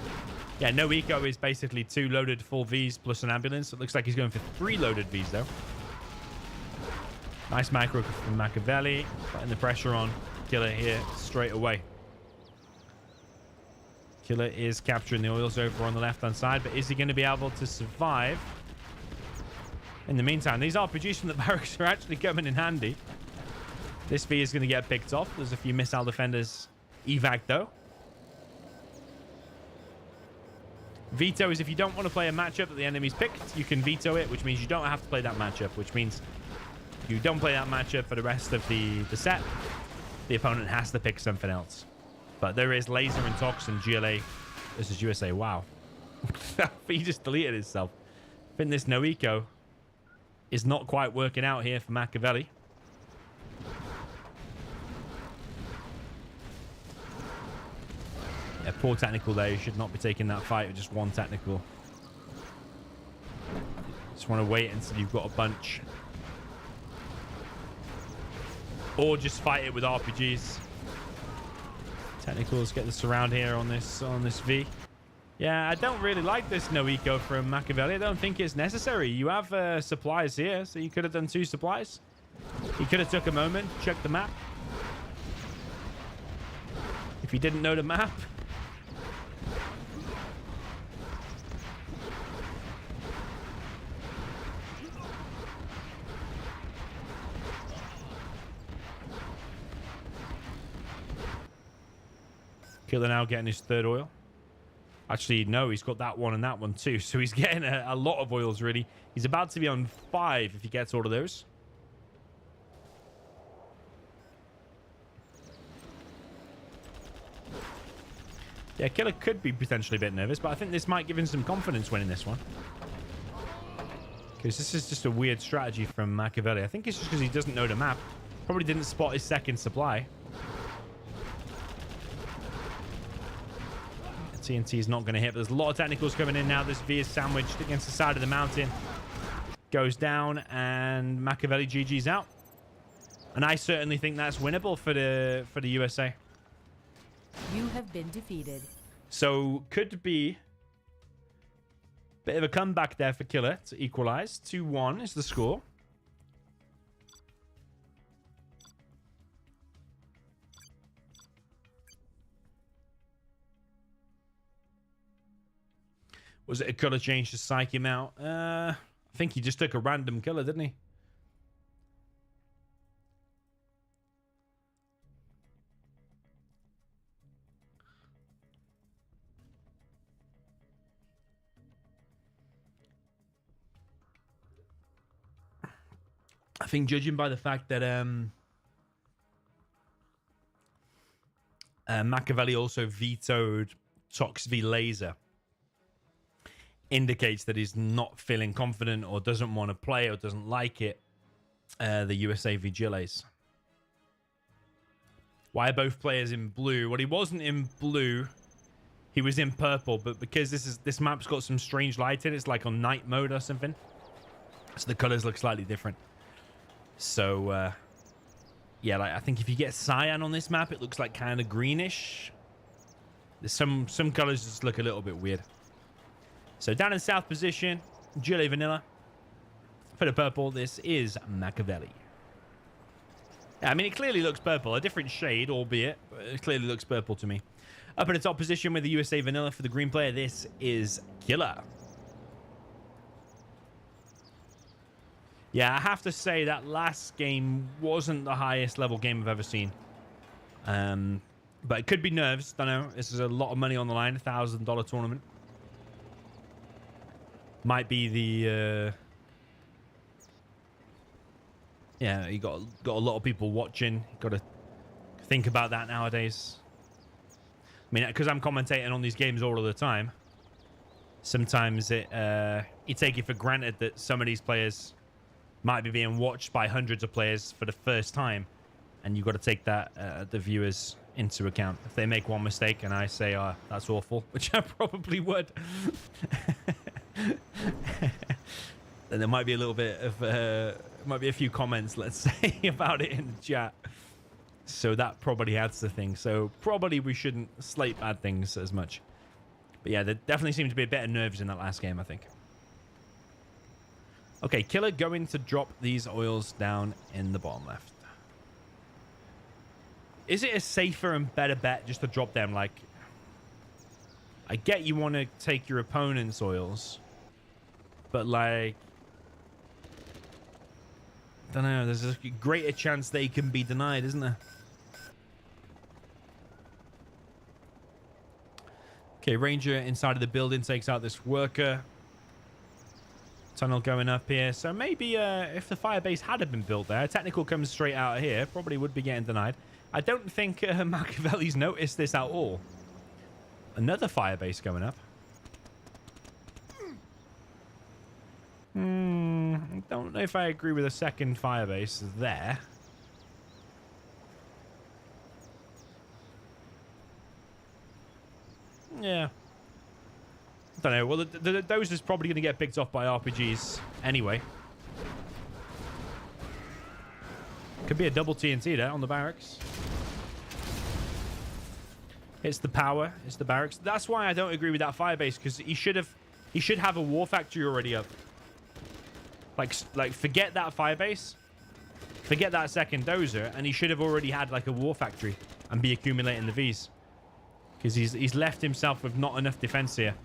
Yeah, no eco is basically 2 loaded full Vs plus an ambulance. It looks like he's going for 3 loaded Vs though. Nice macro from Makaveli. Putting the pressure on Killer here straight away. Killer is capturing the oils over on the left-hand side, but is he going to be able to survive? In the meantime, these RPGs from the barracks are actually coming in handy. This V is going to get picked off. There's a few missile defenders evac though. Veto is if you don't want to play a matchup that the enemy's picked, you can veto it, which means you don't have to play that matchup, which means you don't play that matchup for the rest of the set. The opponent has to pick something else. But there is laser and toxin GLA. This is USA. Wow. He just deleted itself. I think this no eco is not quite working out here for Makaveli. Yeah, poor technical there. You should not be taking that fight with just one technical. Just want to wait until you've got a bunch. Or just fight it with RPGs. Technicals get the surround here on this V. Yeah, I don't really like this no eco from Makaveli. I don't think it's necessary. You have supplies here, so you could have done 2 supplies. You could have took a moment, checked the map. If you didn't know the map. Killer now getting his 3rd oil. Actually, no, he's got that one and that one too. So he's getting a lot of oils, really. He's about to be on 5 if he gets all of those. Yeah, Killer could be potentially a bit nervous, but I think this might give him some confidence winning this one. Because this is just a weird strategy from Makaveli. I think it's just because he doesn't know the map. Probably didn't spot his 2nd supply. TNT is not going to hit, but there's a lot of technicals coming in now. This V is sandwiched against the side of the mountain. Goes down, and Makaveli GG's out. And I certainly think that's winnable for the USA. You have been defeated. So could be a bit of a comeback there for Killer to equalize. 2-1 is the score. Was it a color change to psych him out? I think he just took a random color, didn't he? I think judging by the fact that Makaveli also vetoed Tox v Laser, indicates that he's not feeling confident or doesn't want to play or doesn't like it. The USA Vigiles. Why are both players in blue? Well, he wasn't in blue. He was in purple, but because this map's got some strange light in it, it's like on night mode or something. So the colors look slightly different. So, yeah, like I think if you get cyan on this map, it looks like kind of greenish. There's some colors just look a little bit weird. So down in south position, Gilly Vanilla. For the purple, this is Makaveli. Yeah, I mean, it clearly looks purple. A different shade, albeit, but it clearly looks purple to me. Up in the top position with the USA Vanilla for the green player, this is Killer. Yeah, I have to say that last game wasn't the highest level game I've ever seen. But it could be nerves. Don't know. This is a lot of money on the line. $1,000 tournament. Might be the yeah, you got a lot of people watching. Got to think about that nowadays. I mean, because I'm commentating on these games all of the time, sometimes you take it for granted that some of these players might be being watched by hundreds of players for the first time, and you've got to take that the viewers into account. If they make one mistake and I say, "Oh, that's awful," which I probably would, then there might be a little bit of might be a few comments, let's say, about it in the chat. So that probably adds to things. So probably we shouldn't slate bad things as much. But yeah, there definitely seemed to be a bit of nerves in that last game, I think. Okay, Killer going to drop these oils down in the bottom left. Is it a safer and better bet just to drop them? Like, I get you want to take your opponent's oils, but like, I don't know, there's a greater chance they can be denied, isn't there? Okay, Ranger inside of the building takes out this worker. Tunnel going up here. So maybe if the firebase had been built there, technical comes straight out of here, probably would be getting denied. I don't think Makaveli's noticed this at all. Another firebase going up. I don't know if I agree with a second firebase there. Yeah. I don't know. Well, the dozer's probably going to get picked off by RPGs anyway. Could be a double TNT there on the barracks. It's the power. It's the barracks. That's why I don't agree with that firebase, because he should have a war factory already up. Like forget that firebase. Forget that second dozer, and he should have already had like a war factory and be accumulating the Vs. Because he's left himself with not enough defense here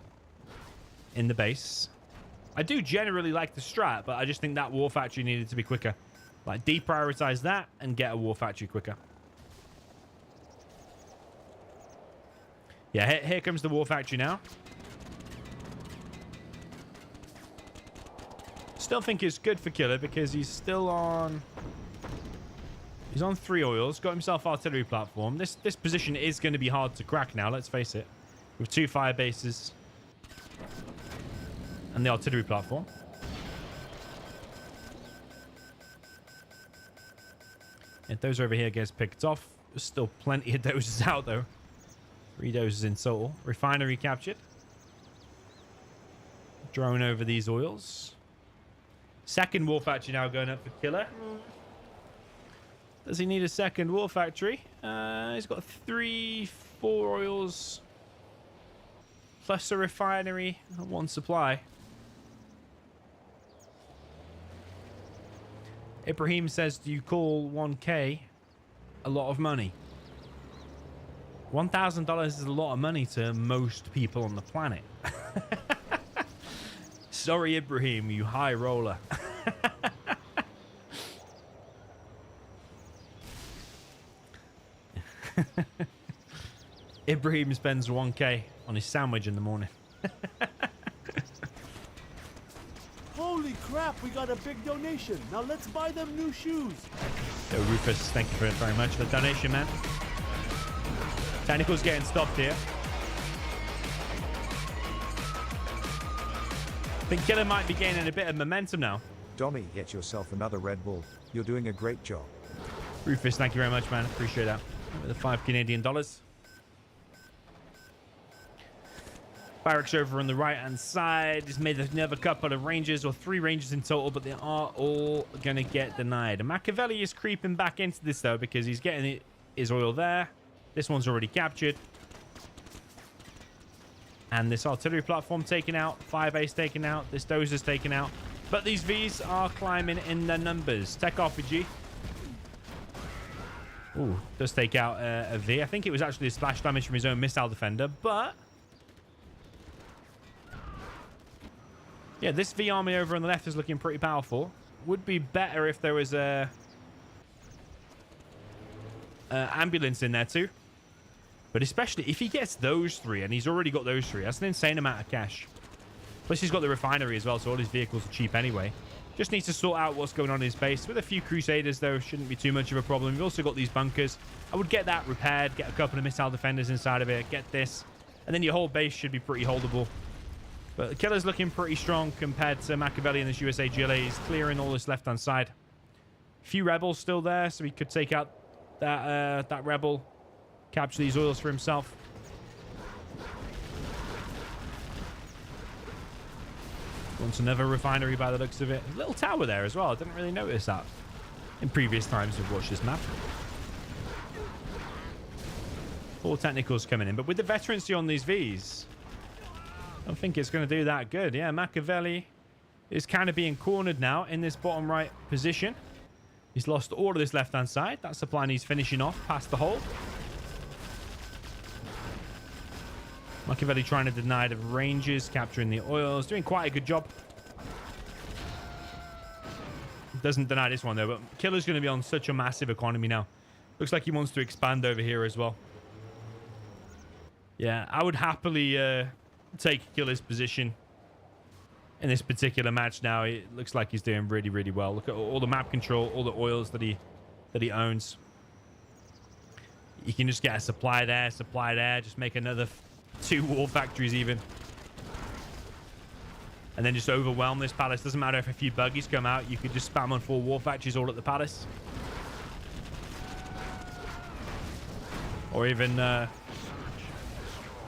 in the base. I do generally like the strat, but I just think that war factory needed to be quicker. Like, deprioritize that and get a war factory quicker. Yeah, here comes the war factory now. Still think it's good for Killer because he's still on... He's on 3 oils, got himself artillery platform. This position is going to be hard to crack now, let's face it. With 2 fire bases and the artillery platform. And those over here gets picked off. There's still plenty of doses out though. 3 doses in total. Refinery captured. Drone over these oils. Second war factory now going up for Killer. Does he need a second war factory? He's got 3, 4 oils. Plus a refinery. 1 supply. Ibrahim says, do you call 1K a lot of money? $1,000 is a lot of money to most people on the planet. Sorry, Ibrahim, you high roller. Ibrahim spends 1K on his sandwich in the morning. Holy crap, we got a big donation. Now let's buy them new shoes. Yo, Rufus, thank you very much for the donation, man. Technical's getting stopped here. I think Killer might be gaining a bit of momentum now. Dommy, get yourself another Red Bull. You're doing a great job. Rufus, thank you very much, man. Appreciate that. With the 5 Canadian dollars. Barracks over on the right-hand side. He's made another couple of rangers, or 3 rangers in total, but they are all going to get denied. And Makaveli is creeping back into this, though, because he's getting his oil there. This one's already captured. And this artillery platform taken out. Firebase taken out. This dozer's taken out. But these Vs are climbing in the numbers. Tech RPG. Ooh, does take out a V. I think it was actually a splash damage from his own missile defender, but... yeah, this V army over on the left is looking pretty powerful. Would be better if there was a... ambulance in there too. But especially if he gets those 3, and he's already got those 3, that's an insane amount of cash. Plus he's got the refinery as well, so all his vehicles are cheap anyway. Just needs to sort out what's going on in his base. With a few Crusaders, though, shouldn't be too much of a problem. We've also got these bunkers. I would get that repaired, get a couple of missile defenders inside of it, get this, and then your whole base should be pretty holdable. But the Killer's looking pretty strong compared to Makaveli and this USA GLA. He's clearing all this left-hand side. Few rebels still there, so he could take out that rebel, capture these oils for himself. Wants another refinery by the looks of it. A little tower there as well. I didn't really notice that in previous times we've watched this map. 4 technicals coming in, but with the veterancy on these Vs, I don't think it's going to do that good. Yeah, Makaveli is kind of being cornered now in this bottom right position. He's lost all of this left-hand side. That supply needs finishing off past the hole. Makaveli trying to deny the ranges, capturing the oils, doing quite a good job. Doesn't deny this one, though, but Killer's going to be on such a massive economy now. Looks like he wants to expand over here as well. Yeah, I would happily take Killer's position in this particular match now. It looks like he's doing really, really well. Look at all the map control, all the oils that he owns. You can just get a supply there, just make another 2 war factories even. And then just overwhelm this palace. Doesn't matter if a few buggies come out. You could just spam on 4 war factories all at the palace. Or even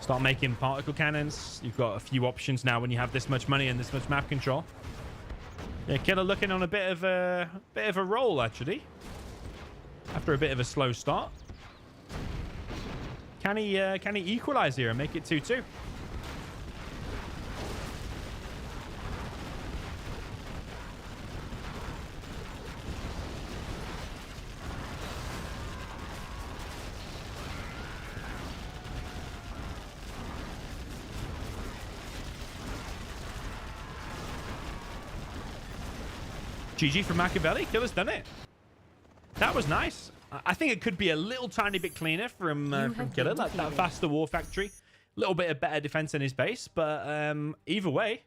start making particle cannons. You've got a few options now when you have this much money and this much map control. Yeah, Killer looking on a bit of a roll actually. After a bit of a slow start. Can he equalize here and make it 2-2? GG from Makaveli. Killer's done it. That was nice. I think it could be a little tiny bit cleaner from Killer. That faster war factory. A little bit of better defense in his base. But either way,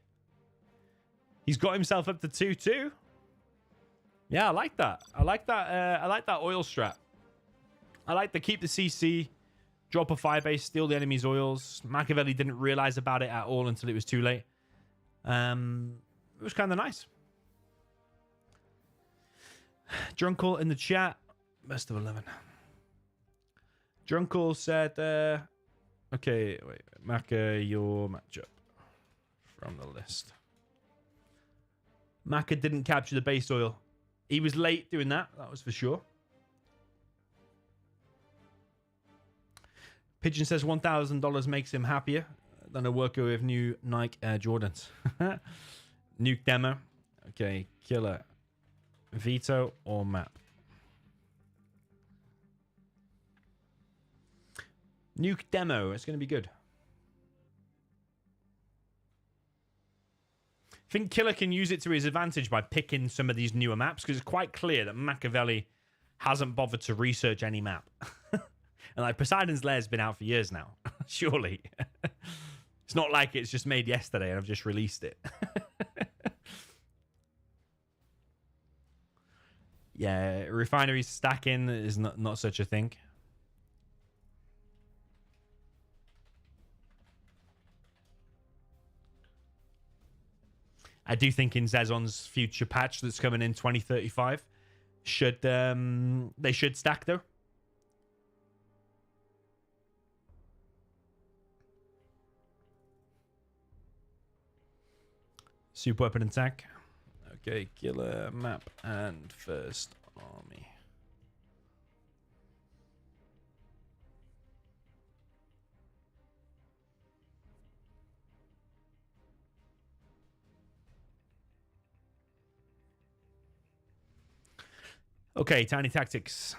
he's got himself up to 2-2. Yeah, I like that. I like that oil strat. I like to keep the CC, drop a firebase, steal the enemy's oils. Makaveli didn't realize about it at all until it was too late. It was kind of nice. Drunkle in the chat. Best of 11. Drunkle said, okay, wait. Maka, your matchup from the list. Maka didn't capture the base oil. He was late doing that. That was for sure. Pigeon says $1,000 makes him happier than a worker with new Nike Air Jordans. Nuke demo. Okay, Killer. Veto or map? Nuke demo. It's going to be good. I think Killer can use it to his advantage by picking some of these newer maps because it's quite clear that Makaveli hasn't bothered to research any map. And like Poseidon's Lair's been out for years now. Surely. It's not like it's just made yesterday and I've just released it. Yeah, refinery stacking is not such a thing. I do think in Zezon's future patch that's coming in 2035 they should stack though. Super weapon and tank. Okay, Killer, map, and first army. Okay, Tiny Tactics.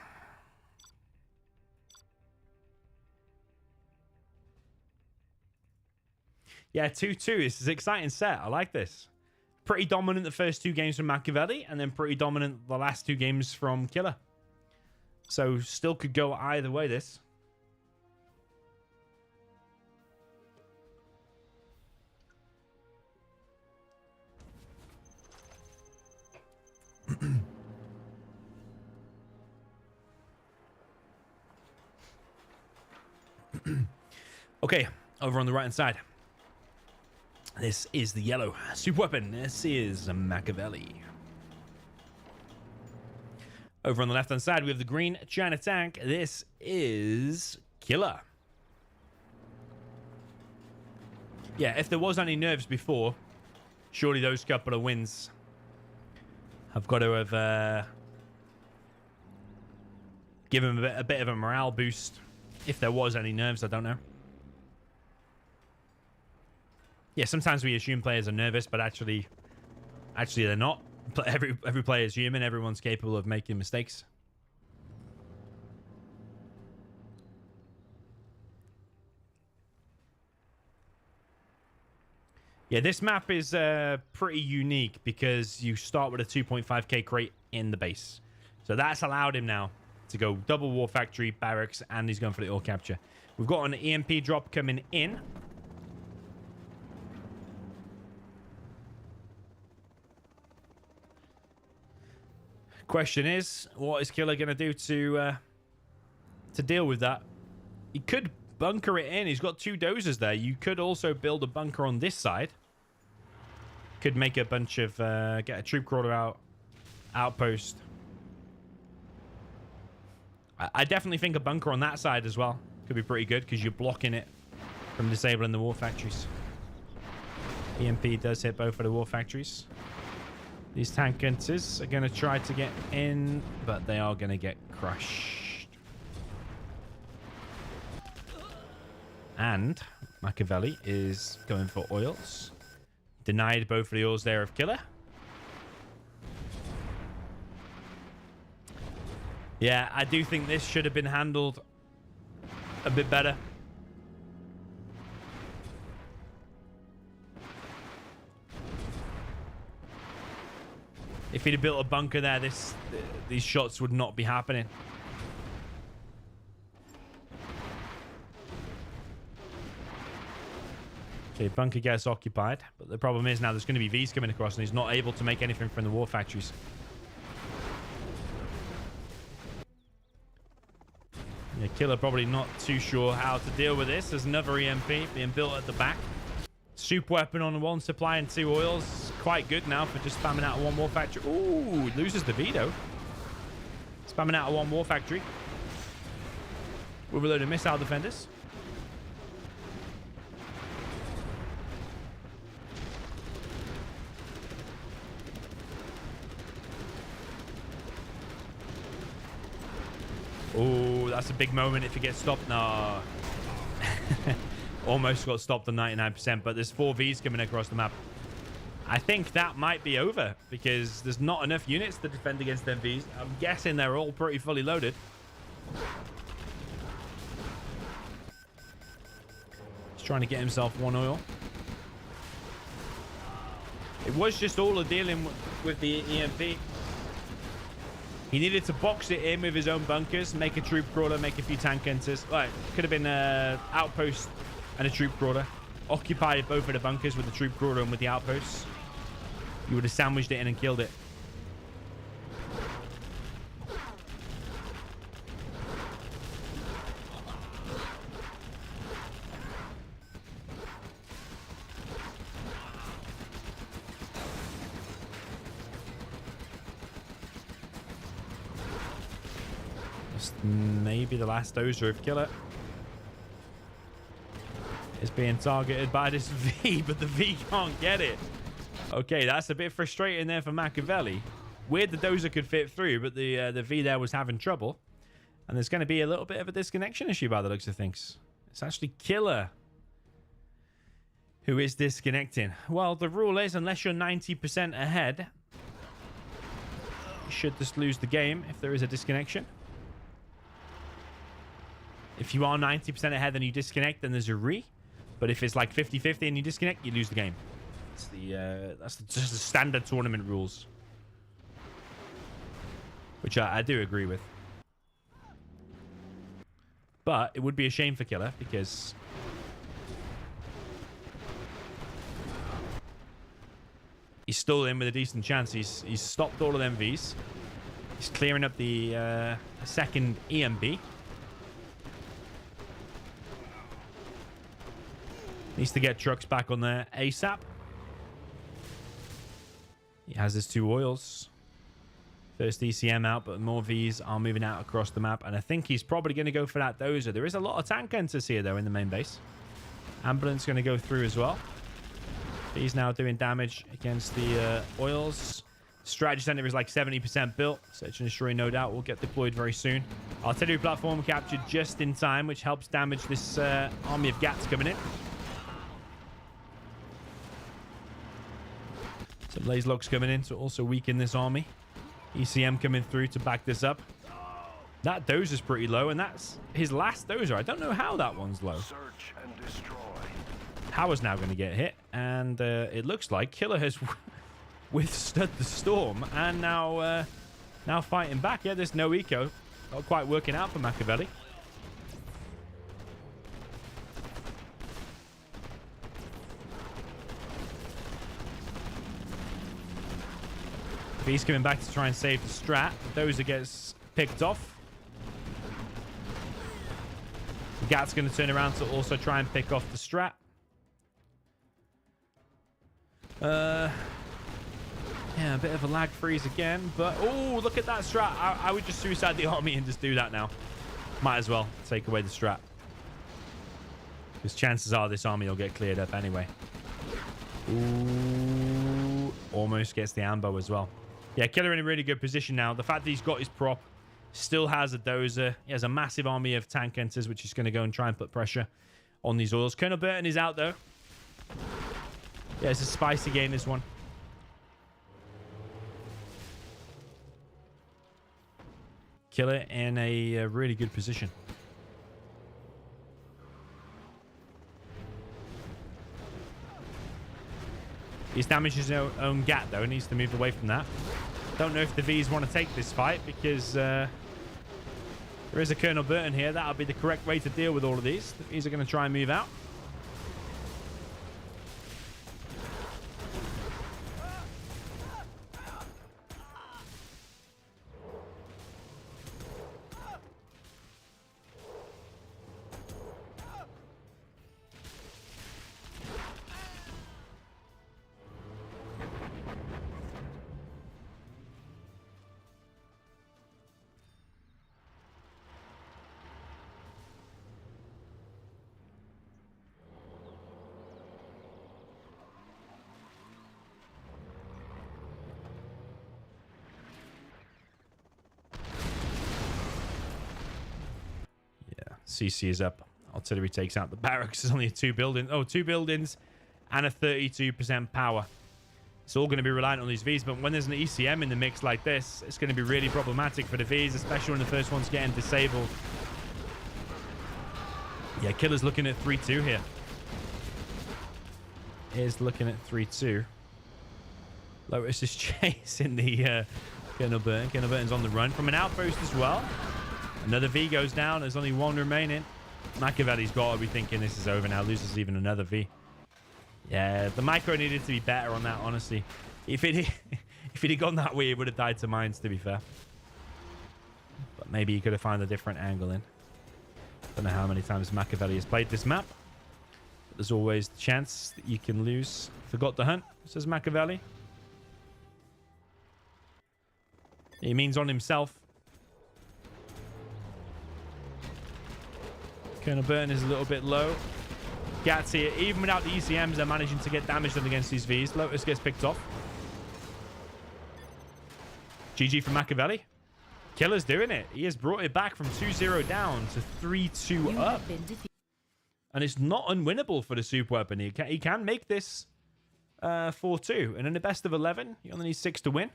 Yeah, 2-2. This is an exciting set. I like this. Pretty dominant the first 2 games from Makaveli, and then pretty dominant the last 2 games from Killer. So still could go either way, this. Okay, over on the right-hand side. This is the yellow super weapon. This is a Makaveli. Over on the left-hand side, we have the green China tank. This is Killer. Yeah, if there was any nerfs before, surely those couple of wins have got to have given him a bit of a morale boost. If there was any nerfs, I don't know. Yeah, sometimes we assume players are nervous, but actually they're not. Every player is human. Everyone's capable of making mistakes. Yeah, this map is pretty unique because you start with a 2.5k crate in the base. So that's allowed him now to go double war factory, barracks, and he's going for the ore capture. We've got an EMP drop coming in. Question is, what is Killer going to do to deal with that? He could bunker it in. He's got 2 dozers there. You could also build a bunker on this side. Could make a bunch of get a troop crawler outpost. I definitely think a bunker on that side as well could be pretty good because you're blocking it from disabling the war factories. EMP does hit both of the war factories. These tank gunners are going to try to get in, but they are going to get crushed. And Makaveli is going for oils. Denied both of the oils there of Killer. Yeah, I do think this should have been handled a bit better. If he'd have built a bunker there, these shots would not be happening. Okay, bunker gets occupied. But the problem is now there's going to be Vs coming across and he's not able to make anything from the war factories. Yeah, Killer probably not too sure how to deal with this. There's another EMP being built at the back. Soup weapon on 1 supply and 2 oils. Quite good now for just spamming out of 1 war factory. Ooh, loses the veto. Spamming out of 1 war factory. With a load of missile defenders. Oh, that's a big moment if he gets stopped. No. Almost got stopped on 99%, but there's 4 Vs coming across the map. I think that might be over because there's not enough units to defend against them Vs. I'm guessing they're all pretty fully loaded. He's trying to get himself 1 oil. It was just all a dealing with the EMP. He needed to box it in with his own bunkers, make a troop crawler, make a few tank enters. Right, could have been an outpost and a troop crawler. Occupy both of the bunkers with the troop crawler and with the outposts. You would have sandwiched it in and killed it. Maybe the last dozer of Killer is being targeted by this V, but the V can't get it. Okay, that's a bit frustrating there for Makaveli. Weird the dozer could fit through, but the V there was having trouble. And there's going to be a little bit of a disconnection issue by the looks of things. It's actually Killer who is disconnecting. Well, the rule is unless you're 90% ahead, you should just lose the game if there is a disconnection. If you are 90% ahead and you disconnect, then there's a re. But if it's like 50-50 and you disconnect, you lose the game. That's just the standard tournament rules. Which I do agree with. But it would be a shame for Killer because he's still in with a decent chance. He's stopped all of them Vs. He's clearing up the second EMB. Needs to get trucks back on there ASAP. He has his 2 oils. First ECM out, but more Vs are moving out across the map. And I think he's probably going to go for that dozer. There is a lot of tank enters here, though, in the main base. Ambulance going to go through as well. He's now doing damage against the oils. Strategy center is like 70% built. Search and destroy, no doubt, will get deployed very soon. Artillery platform captured just in time, which helps damage this army of Gats coming in. Some laser logs coming in to also weaken this army. ECM coming through to back this up. That dozer's pretty low, and that's his last dozer. I don't know how that one's low. Search and destroy. Power's now going to get hit, and it looks like Killer has withstood the storm and now fighting back. Yeah, there's no eco. Not quite working out for Makaveli. He's coming back to try and save the strat. Dozer gets picked off. The Gat's going to turn around to also try and pick off the strat. Yeah, a bit of a lag freeze again. But, oh, look at that strat. I would just suicide the army and just do that now. Might as well take away the strat. Because chances are this army will get cleared up anyway. Ooh, almost gets the ambo as well. Yeah, Killer in a really good position now. The fact that he's got his prop, still has a dozer. He has a massive army of tank enters, which is going to go and try and put pressure on these oils. Colonel Burton is out, though. Yeah, it's a spicy game, this one. Killer in a really good position. He's damaged his own Gat, though. Needs to move away from that. Don't know if the Vs want to take this fight because there is a Colonel Burton here. That'll be the correct way to deal with all of these. The Vs are going to try and move out. CC is up. Artillery takes out the barracks. There's only 2 buildings. Oh, 2 buildings and a 32% power. It's all going to be reliant on these Vs, but when there's an ECM in the mix like this, it's going to be really problematic for the Vs, especially when the first one's getting disabled. Yeah, Killer's looking at 3-2 here. Is looking at 3-2. Lotus is chasing the Colonel Burton. Colonel Burton's on the run from an outpost as well. Another V goes down. There's only 1 remaining. Makaveli's got to be thinking this is over now. Loses even another V. Yeah, the micro needed to be better on that, honestly. If it had gone that way, it would have died to mines, to be fair. But maybe he could have found a different angle in. Don't know how many times Makaveli has played this map. But there's always the chance that you can lose. Forgot the hunt, says Makaveli. He means on himself. Colonel Burton is a little bit low. Gats here, even without the ECMs, they're managing to get damage done against these Vs. Lotus gets picked off. GG from Makaveli. Killer's doing it. He has brought it back from 2-0 down to 3-2 up. And it's not unwinnable for the super weapon. He can make this 4-2. And in the best of 11, you only need 6 to win.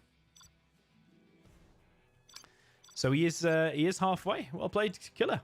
So he is halfway. Well played, Killer.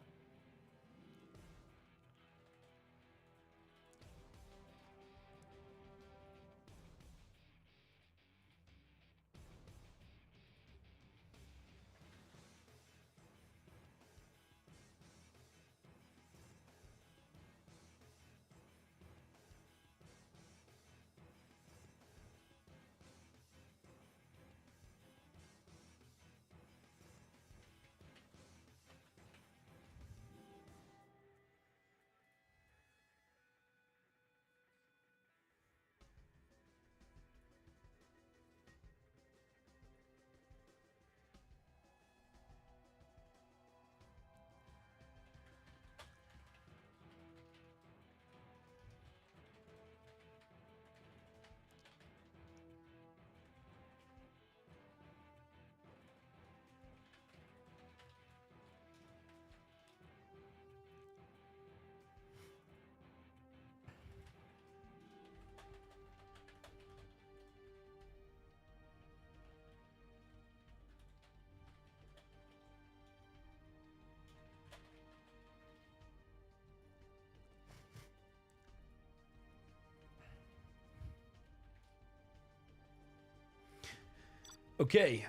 Okay.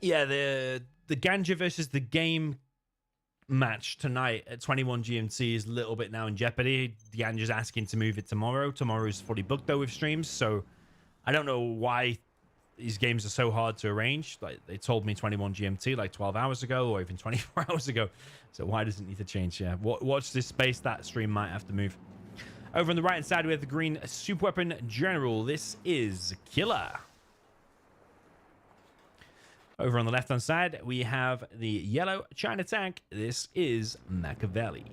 Yeah, the Ganja versus the Game match tonight at 21 GMT is a little bit now in jeopardy. Ganja's asking to move it tomorrow. Tomorrow's fully booked though with streams, so I don't know why these games are so hard to arrange. Like they told me 21 GMT like 12 hours ago or even 24 hours ago. So why does it need to change? Yeah, watch this space. That stream might have to move. Over on the right hand side, we have the green super weapon general. This is Killer. Over on the left hand side, we have the yellow China tank. This is Makaveli.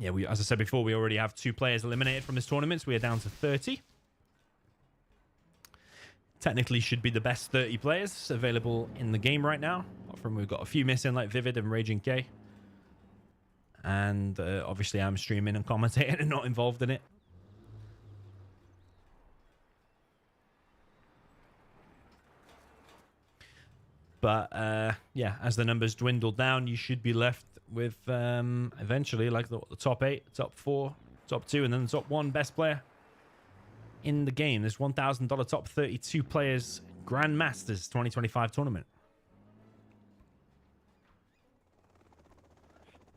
Yeah, as I said before, we already have 2 players eliminated from this tournament. So we are down to 30. Technically should be the best 30 players available in the game right now. Apart from we've got a few missing like Vivid and Raging K. And obviously I'm streaming and commentating and not involved in it. But yeah, as the numbers dwindle down, you should be left with eventually like the top 8, top 4, top 2, and then the top 1 best player in the game. This $1,000 top 32 players Grandmasters 2025 tournament.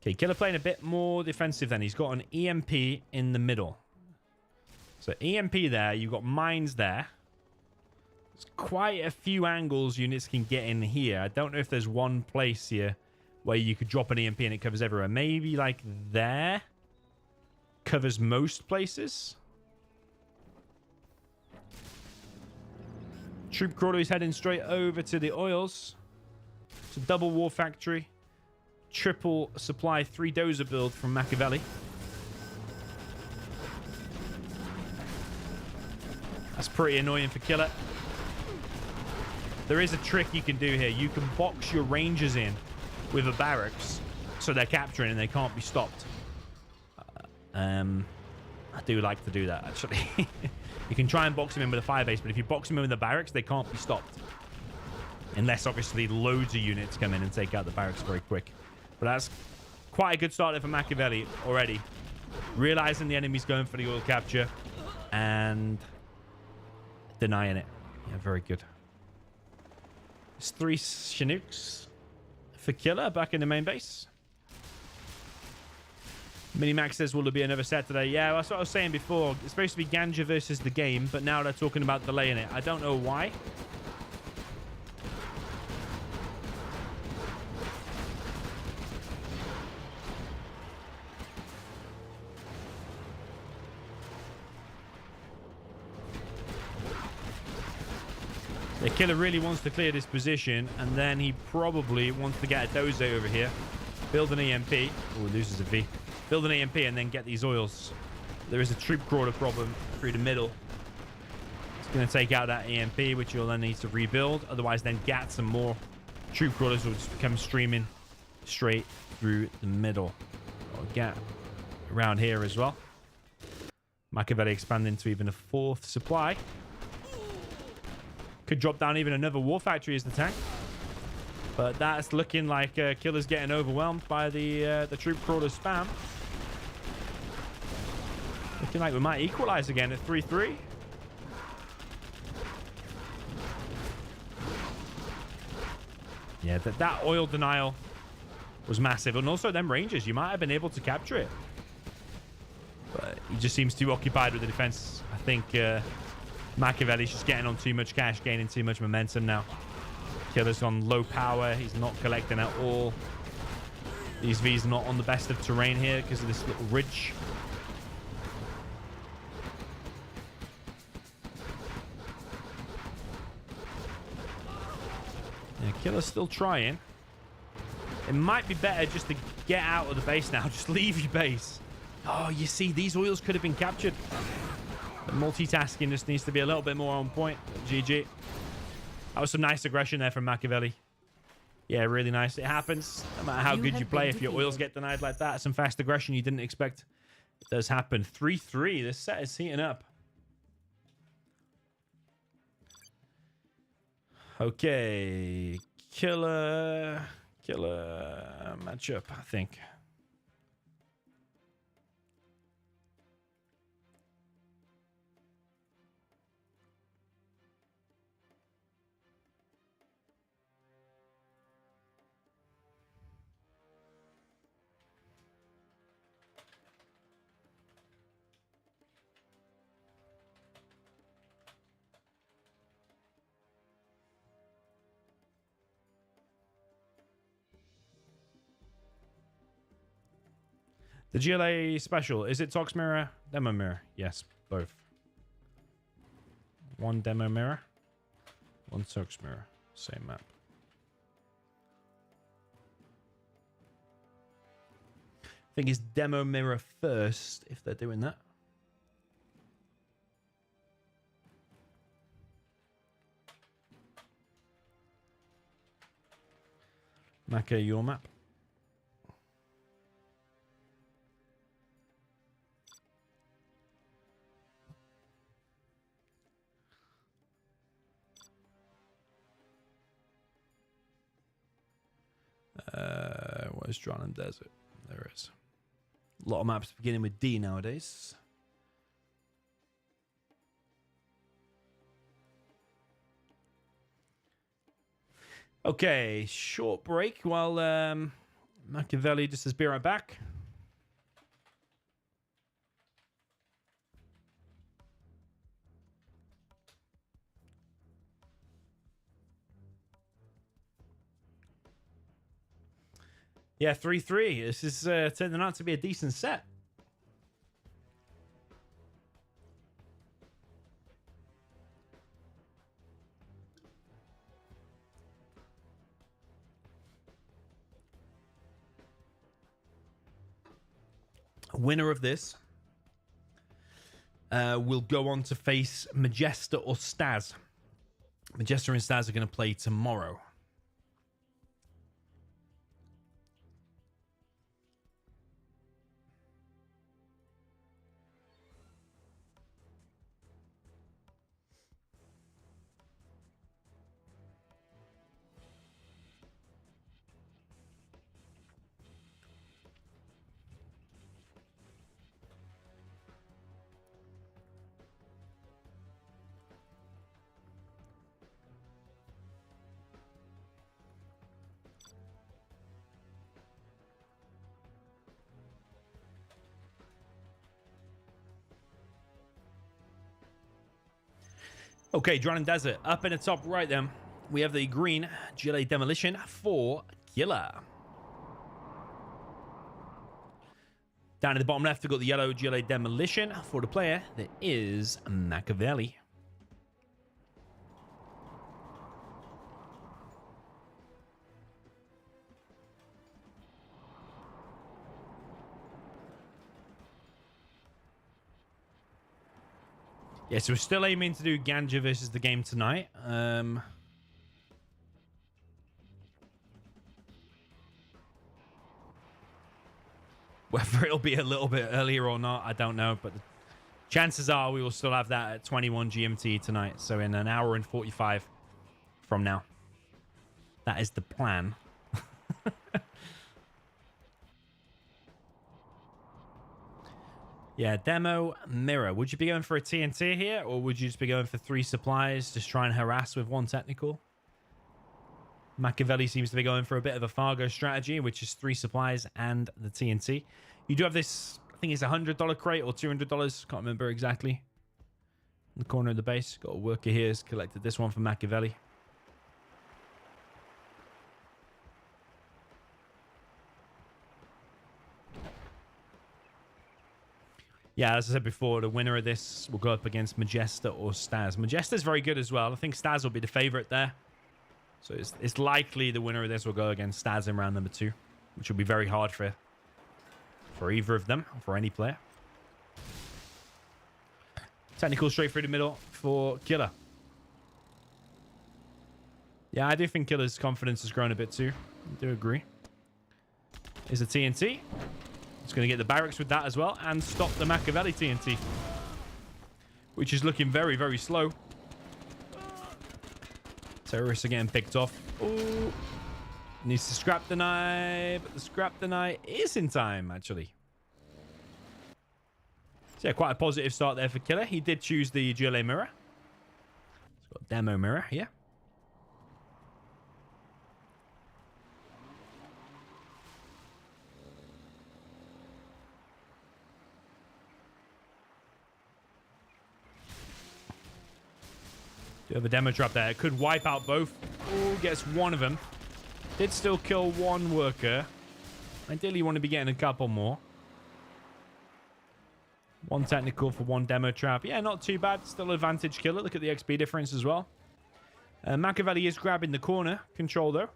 Okay, Killer playing a bit more defensive then. He's got an EMP in the middle. So EMP there, you've got mines there. There's quite a few angles units can get in here. I don't know if there's one place here where you could drop an EMP and it covers everywhere. Maybe like there covers most places. Troop Crawler is heading straight over to the oils. It's a double war factory. Triple supply 3 dozer build from Makaveli. That's pretty annoying for Killer. There is a trick you can do here. You can box your rangers in with a barracks so they're capturing and they can't be stopped. I do like to do that, actually. You can try and box them in with a fire base, but if you box them in with the barracks, they can't be stopped. Unless, obviously, loads of units come in and take out the barracks very quick. But that's quite a good start there for Makaveli already. Realizing the enemy's going for the oil capture and denying it. Yeah, very good. It's 3 Chinooks for Killer back in the main base. Minimax says, will there be another set today? Yeah, that's what I was saying before. It's supposed to be Ganja versus the game, but now they're talking about delaying it. I don't know why. The Killer really wants to clear this position, and then he probably wants to get a doze over here. Build an EMP. Oh, loses a V. Build an EMP and then get these oils. There is a troop crawler problem through the middle. It's going to take out that EMP, which you'll then need to rebuild. Otherwise, then GATs and more troop crawlers will just come streaming straight through the middle. Got a GAT around here as well. Makaveli expanding to even a 4th supply. Could drop down even another war factory as the tank. But that's looking like Killer's getting overwhelmed by the troop crawler spam. Looking like we might equalize again at 3-3. Yeah, that oil denial was massive. And also them Rangers, you might have been able to capture it. But he just seems too occupied with the defense. I think Makaveli's just getting on too much cash, gaining too much momentum now. Killer's on low power. He's not collecting at all. These V's are not on the best of terrain here because of this little ridge. Yeah, Killer's still trying. It might be better just to get out of the base now. Just leave your base. Oh, you see, these oils could have been captured. The multitasking just needs to be a little bit more on point. GG. That was some nice aggression there from Makaveli. Yeah, really nice. It happens. No matter how good you play, if your oils get denied like that, some fast aggression you didn't expect. It does happen. 3-3. This set is heating up. Okay. Killer matchup, I think. The GLA special, is it Tox Mirror? Demo Mirror? Yes, both. One Demo Mirror, one Tox Mirror. Same map. I think it's Demo Mirror first, if they're doing that. Maka, your map. Where's Dronham Desert? There is. A lot of maps beginning with D nowadays. Okay, short break while Makaveli just has be right back. Yeah, 3-3. This is turning out to be a decent set. Winner of this will go on to face Majesta or Staz. Majesta and Staz are going to play tomorrow. Okay, Dronham Desert. Up in the top right then, we have the green GLA Demolition for Killer. Down in the bottom left, we've got the yellow GLA Demolition for the player. That is Makaveli. Yeah, so we're still aiming to do Ganja versus the game tonight. Whether it'll be a little bit earlier or not, I don't know. But the chances are we will still have that at 21 GMT tonight. So in an hour and 45 from now. That is the plan. Yeah, Demo Mirror. Would you be going for a TNT here, or would you just be going for 3 supplies, just try and harass with 1 technical? Makaveli seems to be going for a bit of a Fargo strategy, which is 3 supplies and the TNT. You do have this, I think it's a $100 crate or $200. Can't remember exactly. In the corner of the base. Got a worker here has collected this one from Makaveli. Yeah, as I said before, the winner of this will go up against Majesta or Staz. Majesta's very good as well. I think Staz will be the favorite there. So it's likely the winner of this will go against Staz in round number 2, which will be very hard for either of them, for any player. Technical straight through the middle for Killer. Yeah, I do think Killer's confidence has grown a bit too. I do agree. Is a TNT. It's going to get the barracks with that as well and stop the Makaveli TNT, which is looking very, very slow. Terrorists are getting picked off. Ooh. Needs to scrap the knife, but the scrap the knife is in time, actually. So yeah, quite a positive start there for Killer. He did choose the GLA Mirror. He's got Demo Mirror here. Do have a demo trap there. It could wipe out both. Oh, gets one of them. Did still kill one worker. Ideally, you want to be getting a couple more. 1 technical for 1 demo trap. Yeah, not too bad. Still advantage Killer. Look at the XP difference as well. Makaveli is grabbing the corner control, though.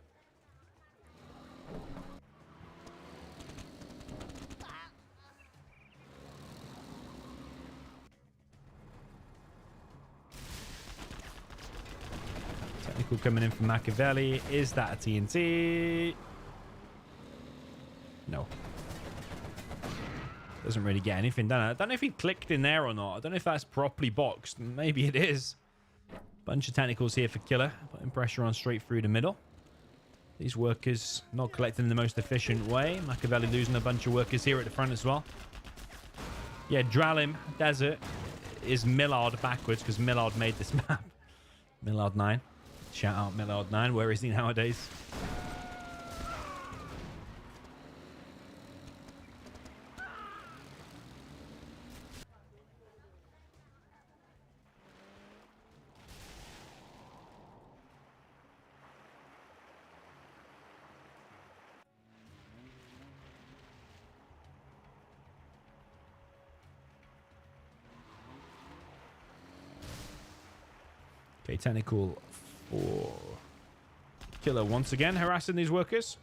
Technical coming in from Makaveli. Is that a TNT? No. Doesn't really get anything done. I don't know if he clicked in there or not. I don't know if that's properly boxed. Maybe it is. Bunch of technicals here for Killer. Putting pressure on straight through the middle. These workers not collecting in the most efficient way. Makaveli losing a bunch of workers here at the front as well. Yeah, Dralim Desert is Millard backwards because Millard made this map. Millard 9. Shout out Millard 9. Where is he nowadays? Okay, technical for Killer once again, harassing these workers.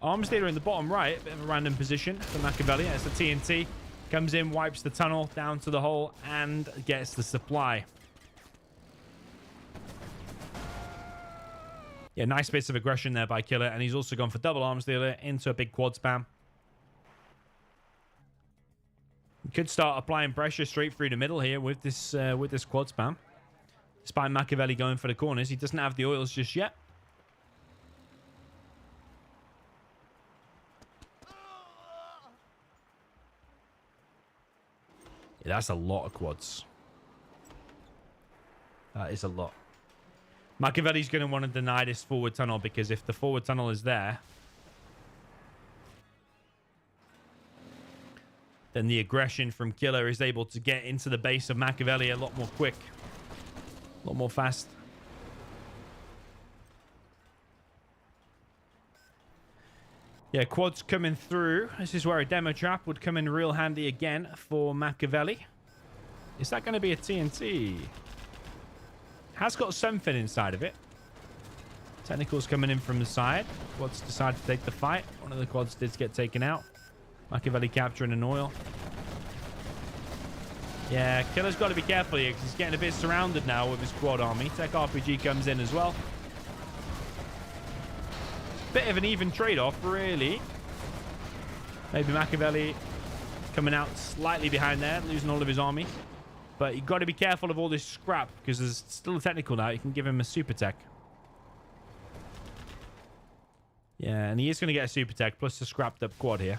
Arms dealer in the bottom right, bit of a random position for Makaveli. That's the TNT. Comes in, wipes the tunnel down to the hole, and gets the supply. Yeah, nice bits of aggression there by Killer, and he's also gone for double arms dealer into a big quad spam. He could start applying pressure straight through the middle here with this quad spam. Despite Makaveli going for the corners, he doesn't have the oils just yet. Yeah, that's a lot of quads. That is a lot. Makaveli's going to want to deny this forward tunnel because if the forward tunnel is there, then the aggression from Killer is able to get into the base of Makaveli a lot more quick. A lot more fast. Yeah, quads coming through. This is where a demo trap would come in real handy again for Makaveli. Is that going to be a TNT? Has got something inside of it. Technicals coming in from the side. Quads decided to take the fight. One of the quads did get taken out. Makaveli capturing an oil. Yeah, Killer's got to be careful here because he's getting a bit surrounded now with his quad army. Tech RPG comes in as well. Bit of an even trade-off, really. Maybe Makaveli coming out slightly behind there, losing all of his army. But you've got to be careful of all this scrap because there's still a technical now. You can give him a super tech. Yeah, and he is going to get a super tech plus a scrapped up quad here,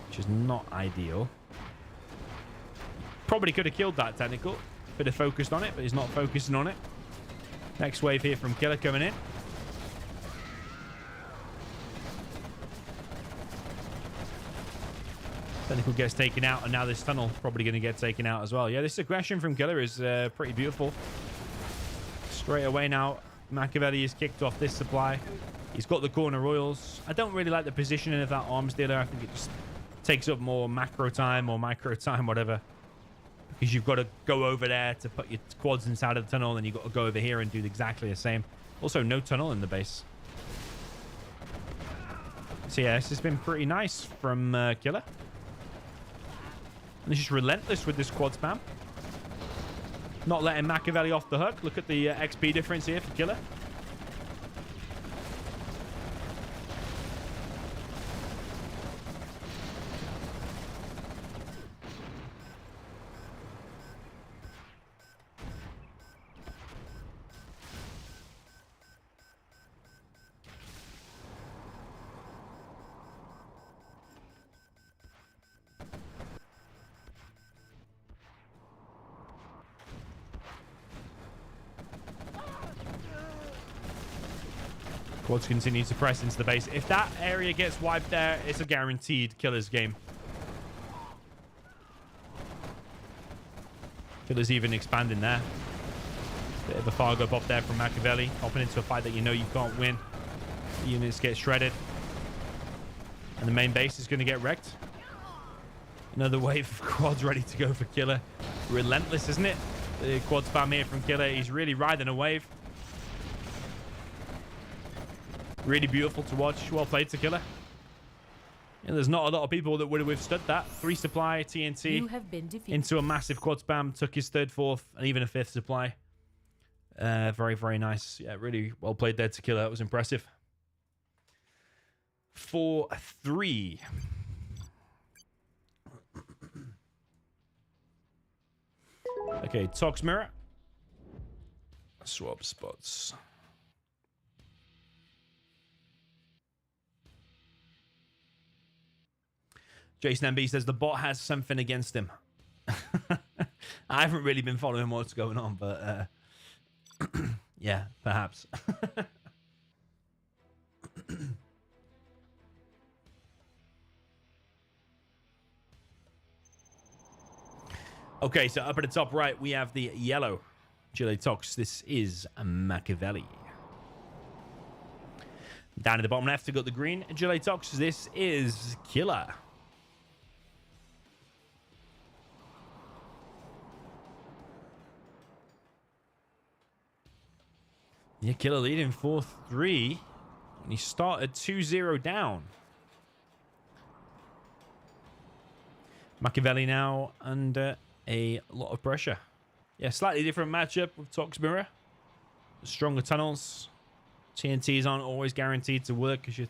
which is not ideal. Probably could have killed that technical. Could have focused on it, but he's not focusing on it. Next wave here from Killer coming in. Technical gets taken out, and now this tunnel probably going to get taken out as well. Yeah, this aggression from Killer is pretty beautiful. Straight away now, Makaveli has kicked off this supply. He's got the corner royals. I don't really like the positioning of that arms dealer. I think it just takes up more macro time or micro time, whatever. Because you've got to go over there to put your quads inside of the tunnel, and you've got to go over here and do exactly the same. Also, no tunnel in the base. So yeah, this has been pretty nice from Killer. And he's just relentless with this quad spam. Not letting Makaveli off the hook. Look at the XP difference here for Killer. Quads continue to press into the base. If that area gets wiped there, it's a guaranteed Killer's game. Killer's even expanding there. Bit of a Fargo pop there from Makaveli. Hopping into a fight that you know you can't win. The units get shredded. And the main base is going to get wrecked. Another wave of quads ready to go for Killer. Relentless, isn't it? The quad spam here from Killer. He's really riding a wave. Really beautiful to watch. Well played to Killer. And there's not a lot of people that would have withstood that. 3 supply TNT You have been defeated. into a massive quad spam. Took his 3rd, 4th, and even a 5th supply. Very, very nice. Yeah, really well played there to Killer. That was impressive. 4-3. Okay, Tox Mirror. Swap spots. Jason MB says the bot has something against him. I haven't really been following what's going on, but yeah, perhaps. Okay, so up at the top right, we have the yellow Gilet Tox. This is Makaveli. Down at the bottom left, we've got the green Gilet Tox. This is Killer. Yeah, Killer leading 4-3. And he started 2-0 down. Makaveli now under a lot of pressure. Yeah, slightly different matchup with Tox Mirror. Stronger tunnels. TNTs aren't always guaranteed to work because your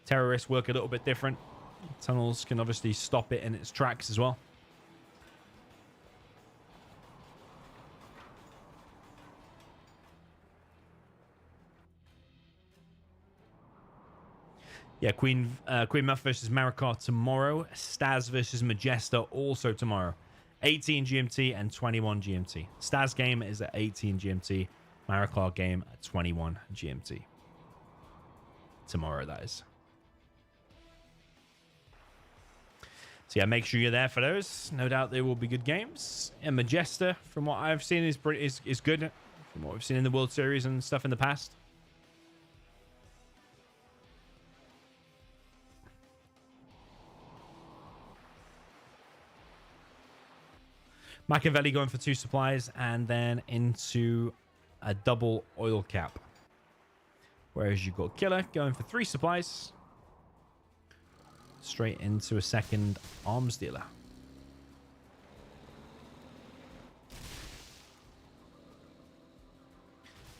terrorists work a little bit different. Tunnels can obviously stop it in its tracks as well. Yeah, Queen Muff versus Marikar tomorrow. Staz versus Majesta also tomorrow. 18 GMT and 21 GMT. Staz game is at 18 GMT. Marikar game at 21 GMT. Tomorrow, that is. So yeah, make sure you're there for those. No doubt they will be good games. And Majesta, from what I've seen, is good. From what we've seen in the World Series and stuff in the past. Makaveli going for 2 supplies and then into a double oil cap. Whereas you've got Killer going for 3 supplies. Straight into a second arms dealer.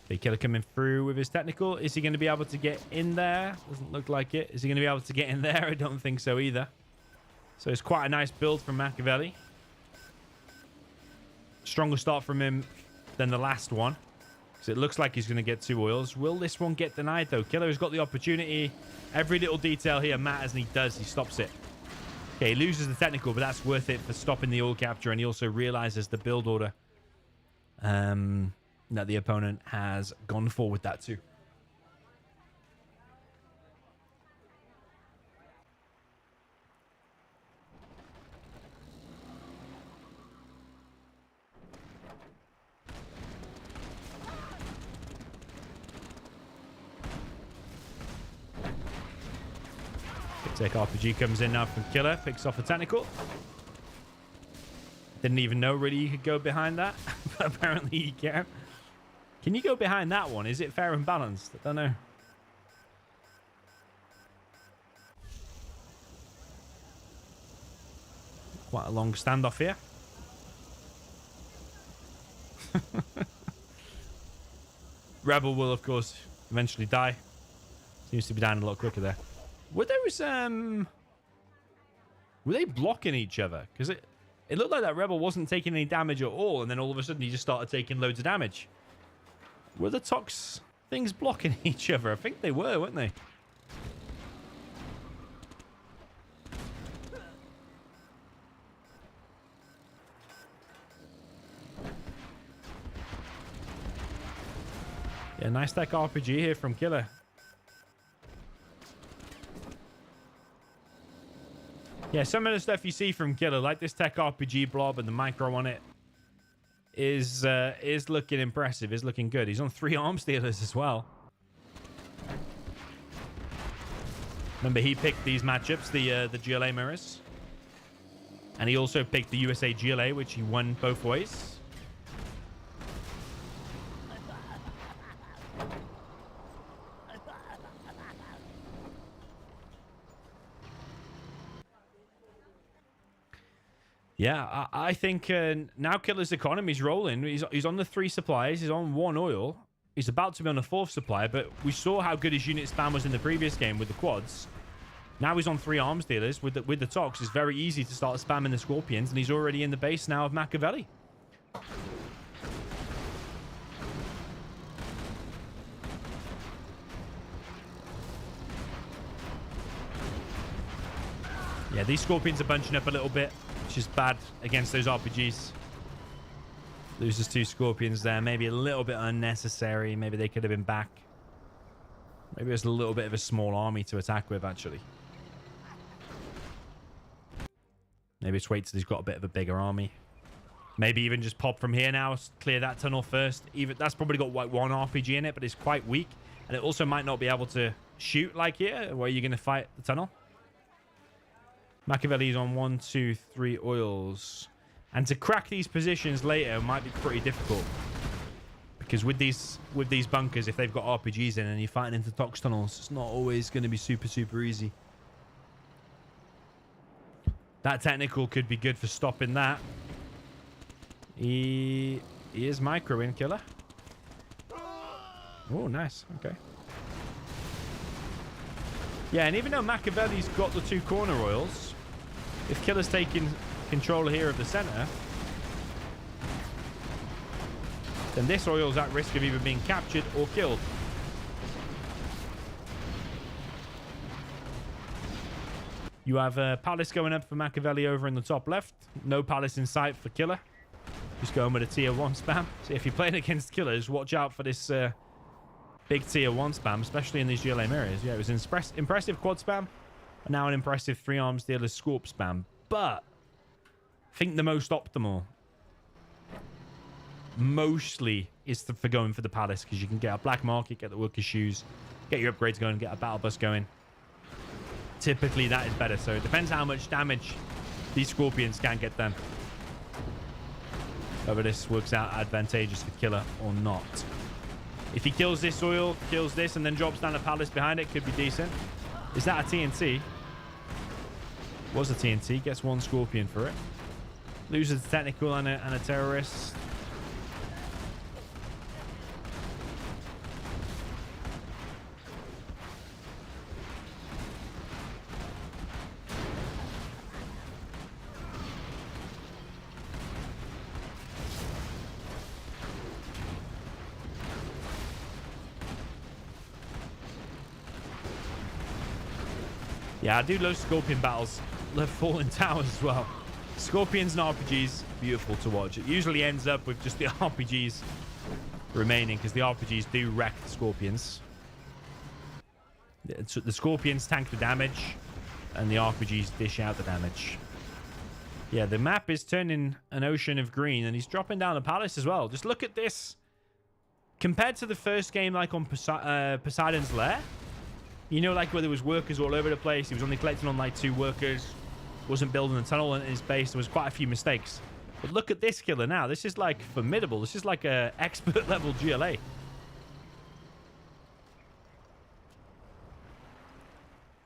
Okay, Killer coming through with his technical. Is he going to be able to get in there? Doesn't look like it. Is he going to be able to get in there? I don't think so either. So it's quite a nice build from Makaveli. Stronger start from him than the last one. Because it looks like he's going to get 2 oils. Will this one get denied, though? Killer has got the opportunity. Every little detail here matters, and he does. He stops it. Okay, he loses the technical, but that's worth it for stopping the oil capture. And he also realizes the build order that the opponent has gone for with that, too. Tech RPG comes in now from Killer, picks off a technical. Didn't even know really you could go behind that, but apparently you can. Can you go behind that one? Is it fair and balanced? I don't know. Quite a long standoff here. Rebel will, of course, eventually die. Seems to be dying a lot quicker there. Were they blocking each other? Because it looked like that Rebel wasn't taking any damage at all, and then all of a sudden he just started taking loads of damage. Were the Tox things blocking each other? I think they were, weren't they? Yeah, nice tech RPG here from Killer. Yeah, some of the stuff you see from Killer, like this tech RPG blob and the micro on it, is looking impressive, is looking good. He's on 3 arms dealers as well. Remember, he picked these matchups, the GLA mirrors. And he also picked the USA GLA, which he won both ways. Yeah, I think now Killer's economy's rolling. He's on the 3 supplies. He's on 1 oil. He's about to be on the 4th supply, but we saw how good his unit spam was in the previous game with the quads. Now he's on 3 arms dealers. With the Tox, it's very easy to start spamming the Scorpions, and he's already in the base now of Makaveli. Yeah, these Scorpions are bunching up a little bit, which is bad against those RPGs. Loses 2 Scorpions there. Maybe a little bit unnecessary. Maybe they could have been back. Maybe it's a little bit of a small army to attack with, actually. Maybe it's wait till he's got a bit of a bigger army. Maybe even just pop from here now. Clear that tunnel first. Even that's probably got like 1 RPG in it, but it's quite weak. And it also might not be able to shoot like here, where you're going to fight the tunnel. Makaveli's on 1, 2, 3 oils. And to crack these positions later might be pretty difficult. Because with these bunkers, if they've got RPGs in and you're fighting into Tox tunnels, it's not always going to be super, super easy. That technical could be good for stopping that. He is micro in Killer. Oh, nice. Okay. Yeah, and even though Makaveli's got the 2 corner oils, if Killer's taking control here of the center, then this oil's at risk of either being captured or killed. You have a palace going up for Makaveli over in the top left. No palace in sight for Killer. Just going with a tier 1 spam. So if you're playing against Killers, watch out for this big tier 1 spam, especially in these GLA mirrors. Yeah, it was impressive quad spam, and now an impressive 3 arms dealer Scorp spam. But I think the most optimal mostly is for going for the palace, because you can get a black market, get the worker shoes, get your upgrades going, get a battle bus going. Typically that is better, so it depends how much damage these Scorpions can get done, whether this works out advantageous for Killer or not. If he kills this oil, kills this, and then drops down a palace behind it, could be decent. Is that a TNT? Was a TNT. Gets 1 Scorpion for it. Loses a technical and a terrorist. Yeah, I do love Scorpion battles. Love Fallen Towers as well. Scorpions and RPGs, beautiful to watch. It usually ends up with just the RPGs remaining, because the RPGs do wreck the Scorpions. The Scorpions tank the damage, and the RPGs dish out the damage. Yeah, the map is turning an ocean of green, and he's dropping down a palace as well. Just look at this. Compared to the first game, like on Poseidon's Lair, you know, like where there was workers all over the place. He was only collecting on like 2 workers. Wasn't building a tunnel in his base. There was quite a few mistakes. But look at this Killer now. This is like formidable. This is like a expert level GLA.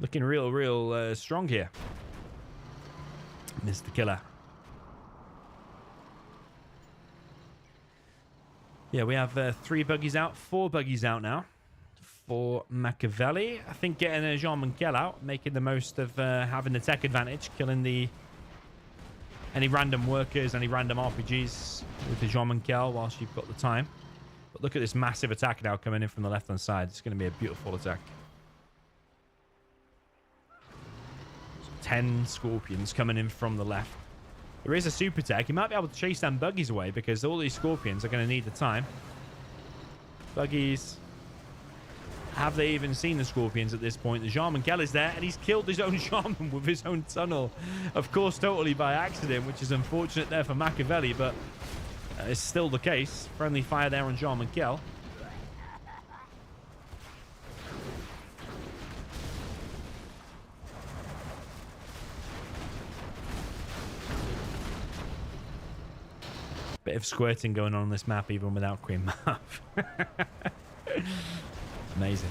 Looking real strong here, Mr. Killer. Yeah, we have 3 buggies out, 4 buggies out now for Makaveli. I think getting a Jean Monkel out, making the most of having the tech advantage, killing any random workers, any random RPGs with the Jean Monkel whilst you've got the time. But look at this massive attack now coming in from the left-hand side. It's going to be a beautiful attack. 10 Scorpions coming in from the left. There is a super tech. You might be able to chase them buggies away, because all these Scorpions are going to need the time. Buggies. Have they even seen the Scorpions at this point? The Shaman Kell is there, and he's killed his own Shaman with his own tunnel. Of course, totally by accident, which is unfortunate there for Makaveli, but it's still the case. Friendly fire there on Shaman Kell. Bit of squirting going on this map, even without Queen Map. Amazing.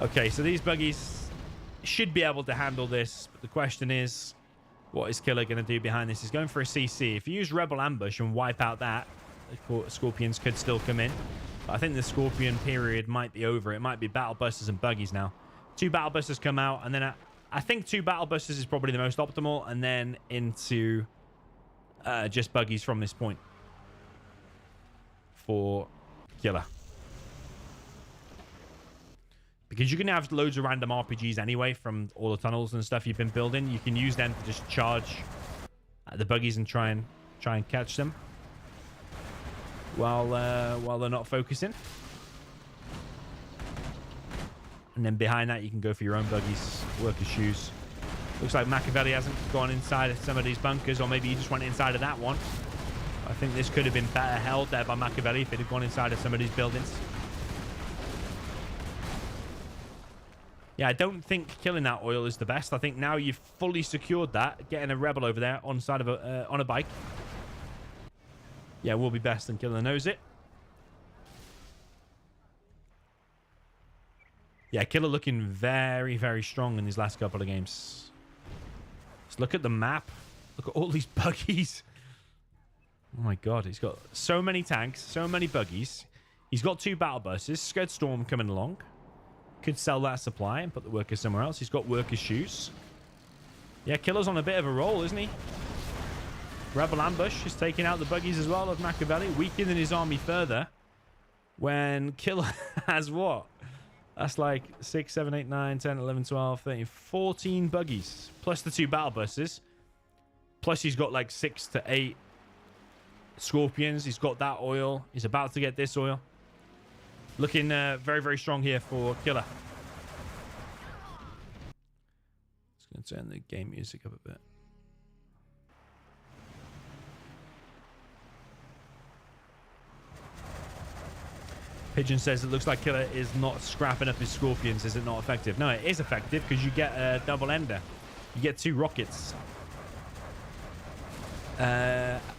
Okay, so these buggies should be able to handle this. But the question is, what is Killer going to do behind this? He's going for a CC. If you use Rebel Ambush and wipe out that, the Scorpions could still come in. But I think the Scorpion period might be over. It might be Battle Busters and buggies now. 2 Battle Busters come out, and then I think 2 Battle Busters is probably the most optimal, and then into just buggies from this point for Killer. Because you can have loads of random RPGs anyway from all the tunnels and stuff you've been building. You can use them to just charge at the buggies and try and catch them while they're not focusing. And then behind that, you can go for your own buggies, worker shoes. Looks like Makaveli hasn't gone inside of some of these bunkers, or maybe he just went inside of that one. I think this could have been better held there by Makaveli if it had gone inside of some of these buildings. Yeah, I don't think killing that oil is the best. I think now you've fully secured that, getting a rebel over there on side of on a bike. Yeah, will be best than killing the nose it. Yeah, Killer looking very, very strong in these last couple of games. Just look at the map. Look at all these buggies. Oh my god, he's got so many tanks, so many buggies. He's got 2 battle buses. Scud Storm coming along. Could sell that supply and put the workers somewhere else. He's got workers' shoes. Yeah, Killer's on a bit of a roll, isn't he? Rebel Ambush is taking out the buggies as well of Makaveli, weakening his army further. When Killer has what? That's like 6, 7, 8, 9, 10, 11, 12, 13, 14 buggies. Plus the 2 battle buses. Plus he's got like 6 to 8 Scorpions. He's got that oil. He's about to get this oil. Looking very, very strong here for Killer. Just going to turn the game music up a bit. Pigeon says it looks like Killer is not scrapping up his Scorpions. Is it not effective? No, it is effective because you get a double ender. You get 2 rockets.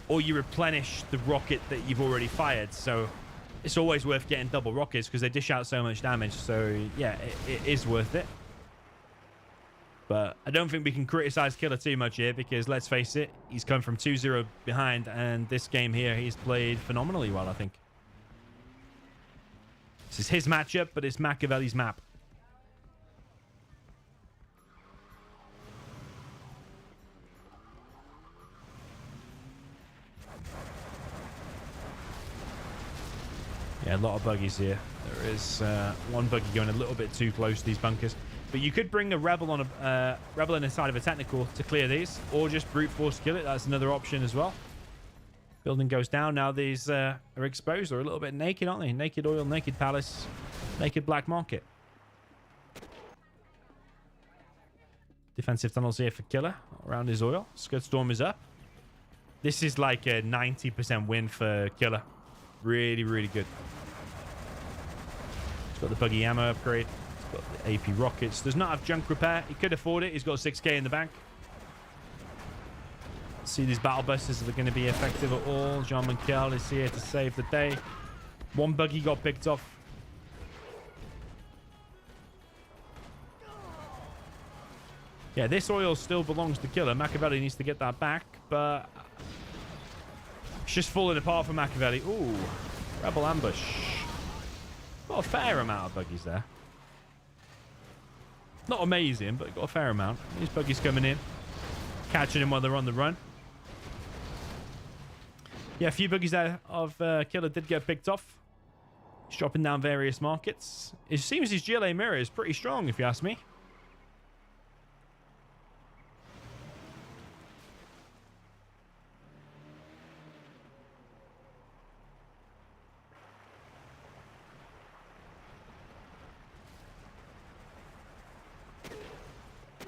Or you replenish the rocket that you've already fired. So it's always worth getting double rockets because they dish out so much damage. So yeah, it is worth it. But I don't think we can criticize Killer too much here because let's face it, he's come from 2-0 behind, and this game here he's played phenomenally well, I think. This is his matchup, but it's Makaveli's map. Yeah, a lot of buggies here. There is one buggy going a little bit too close to these bunkers. But you could bring a rebel on a rebel in the side of a technical to clear these, or just brute force kill it. That's another option as well. Building goes down. Now these are exposed or a little bit naked, aren't they? Naked oil, naked palace, naked black market. Defensive tunnels here for Killer around his oil. Scud Storm is up. This is like a 90% win for Killer. Really, really good. He's got the buggy ammo upgrade. He's got the AP rockets. Does not have junk repair. He could afford it. He's got 6k in the bank. See these battle busters are going to be effective at all. Jean Michel is here to save the day. One buggy got picked off. Yeah, this oil still belongs to Killer. Makaveli needs to get that back, but it's just falling apart for Makaveli. Ooh, rebel ambush. Got a fair amount of buggies there. Not amazing, but got a fair amount. These buggies coming in, catching them while they're on the run. Yeah, a few buggies there of Killer did get picked off. He's dropping down various markets. It seems his GLA mirror is pretty strong, if you ask me.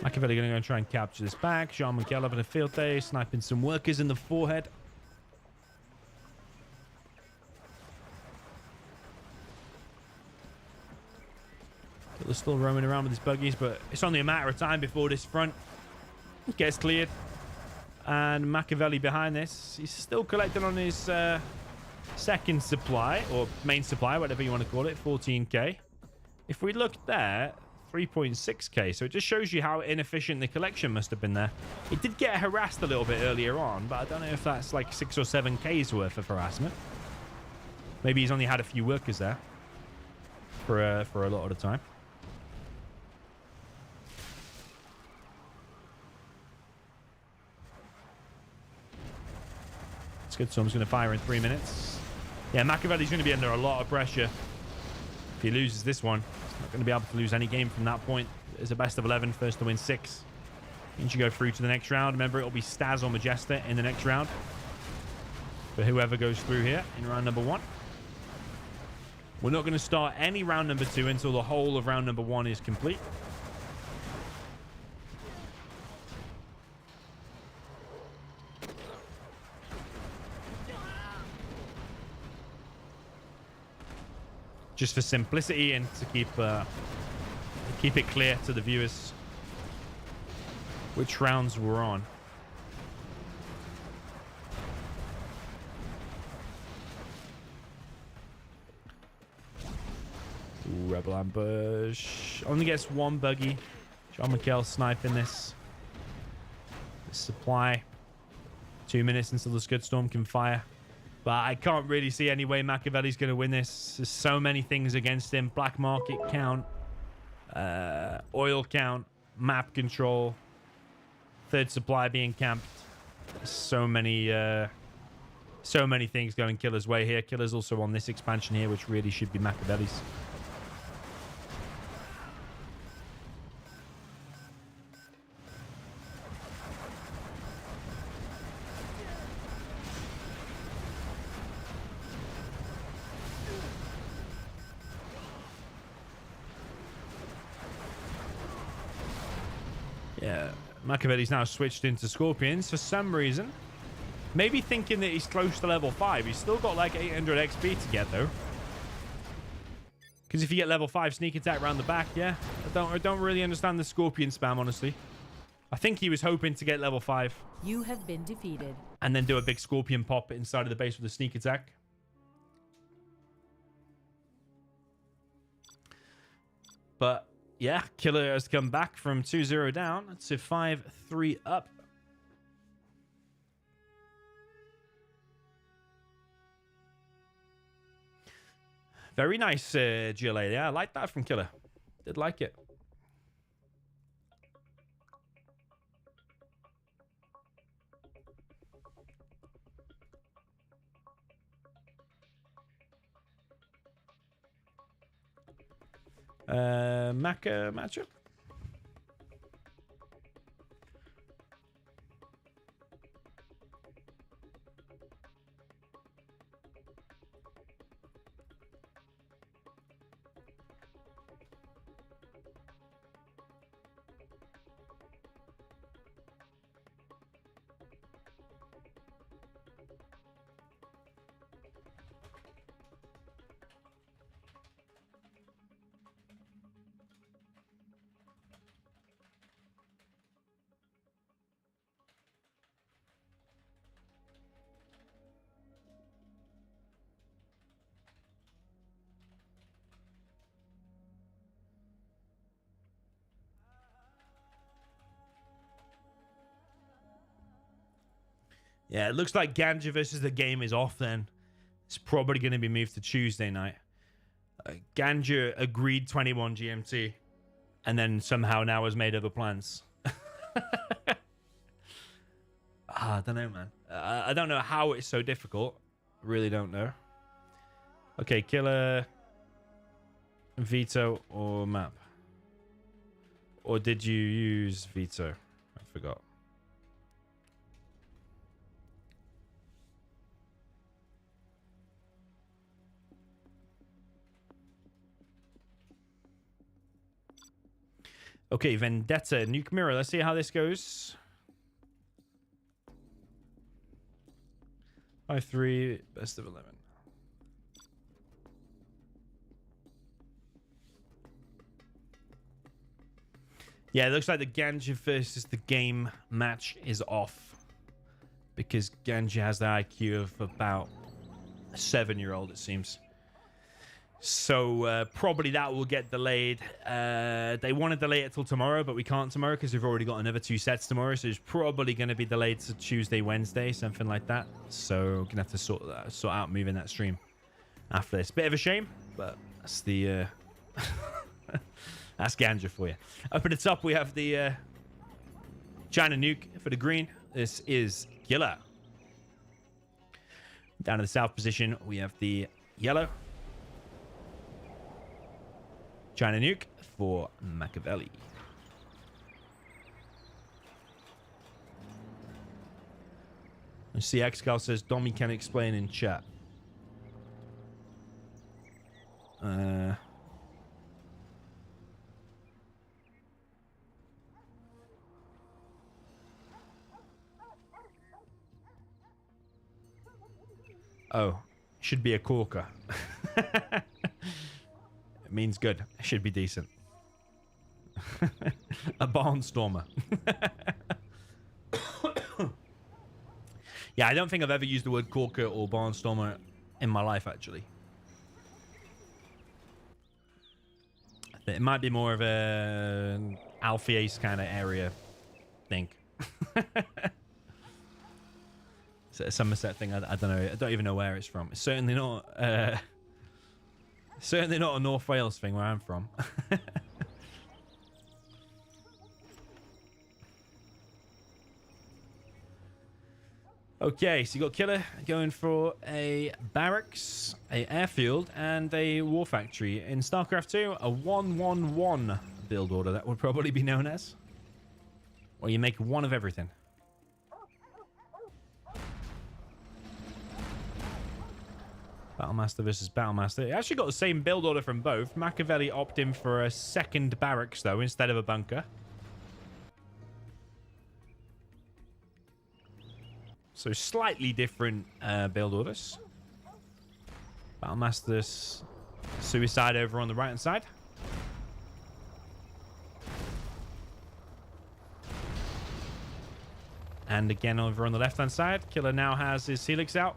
Makaveli going to go and try and capture this back. Jean Michel having a field day, sniping some workers in the forehead. They're still roaming around with his buggies, but it's only a matter of time before this front gets cleared. And Makaveli behind this. He's still collecting on his second supply, or main supply, whatever you want to call it, 14k. If we look there, 3.6k. So it just shows you how inefficient the collection must have been there. It did get harassed a little bit earlier on, but I don't know if that's like 6 or 7k's worth of harassment. Maybe he's only had a few workers there for a lot of the time. It's good. Someone's going to fire in 3 minutes. Yeah, Makaveli's going to be under a lot of pressure. If he loses this one, he's not going to be able to lose any game from that point. It's a best of 11, first to win 6. Means you go through to the next round. Remember, it'll be Staz or Majesta in the next round for whoever goes through here in round number 1. We're not going to start any round number 2 until the whole of round number 1 is complete. Just for simplicity and to keep it clear to the viewers which rounds we're on. Ooh, rebel ambush. Only gets 1 buggy. John McHale sniping this supply. 2 minutes until the Scud Storm can fire. But I can't really see any way Makaveli's going to win this. There's so many things against him. Black market count, oil count, map control, third supply being camped. So many things going Killer's way here. Killer's also on this expansion here, which really should be Makaveli's. Yeah, Makaveli's now switched into Scorpions for some reason. Maybe thinking that he's close to level 5. He's still got like 800 XP to get though. Because if you get level 5 sneak attack around the back, yeah. I don't really understand the Scorpion spam, honestly. I think he was hoping to get level 5. You have been defeated. And then do a big Scorpion pop inside of the base with a sneak attack. But yeah, Killer has come back from 2-0 down to 5-3 up. Very nice GLA. Yeah, I like that from Killer. Did like it. Maka matchup. Yeah, it looks like Ganja versus the game is off then. It's probably going to be moved to Tuesday night. Ganja agreed 21 GMT and then somehow now has made other plans. I don't know, man. I don't know how it's so difficult. Really don't know. Okay, Killer, Veto, or Map? Or did you use Veto? I forgot. Okay, Vendetta, Nuke Mirror. Let's see how this goes. 5-3, best of 11. Yeah, it looks like the Ganja versus the game match is off because Ganja has the IQ of about a 7-year-old, it seems. So probably that will get delayed. They want to delay it till tomorrow, but we can't tomorrow because we've already got another 2 sets tomorrow. So it's probably going to be delayed to Tuesday, Wednesday, something like that. So we're going to have to sort out moving that stream after this. Bit of a shame, but that's the... that's Ganja for you. Up at the top, we have the China Nuke for the green. This is Killer. Down in the south position, we have the yellow. China Nuke for Makaveli. And CXCal says, Domi can explain in chat. Oh, should be a corker. It means good. Should be decent. A barnstormer. Yeah, I don't think I've ever used the word corker or barnstormer in my life, actually. It might be more of a Alfie Ace kind of area thing. It's a Somerset thing. I don't know. I don't even know where it's from. It's certainly not a North Wales thing where I'm from. Okay, so you got Killer going for a barracks, a airfield, and a war factory. In StarCraft 2, a 1-1-1 build order, that would probably be known as. Or you make one of everything. Battlemaster versus Battlemaster. It actually got the same build order from both. Makaveli opting for a second barracks, though, instead of a bunker. So slightly different build orders. Battlemaster's suicide over on the right-hand side. And again over on the left-hand side. Killer now has his Helix out.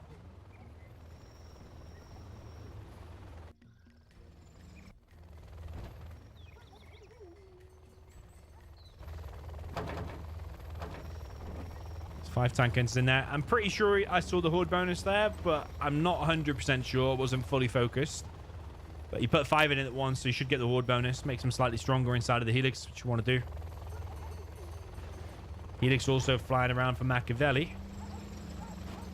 There's 5 tank guns in there. I'm pretty sure I saw the horde bonus there, but I'm not 100% sure. It wasn't fully focused. But you put 5 in it at once, so you should get the horde bonus. Makes them slightly stronger inside of the Helix, which you want to do. Helix also flying around for Makaveli.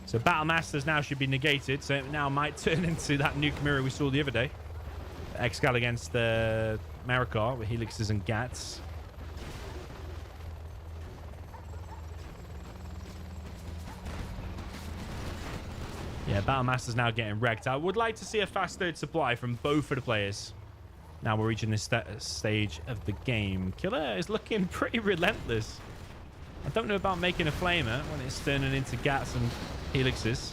So Battlemasters now should be negated. So it now might turn into that nuke mirror we saw the other day. Excal against the Marikar with Helixes and Gats. Yeah, Battlemaster's now getting wrecked. I would like to see a fast third supply from both of the players. Now we're reaching this stage of the game. Killer is looking pretty relentless. I don't know about making a flamer when it's turning into Gats and Helixes.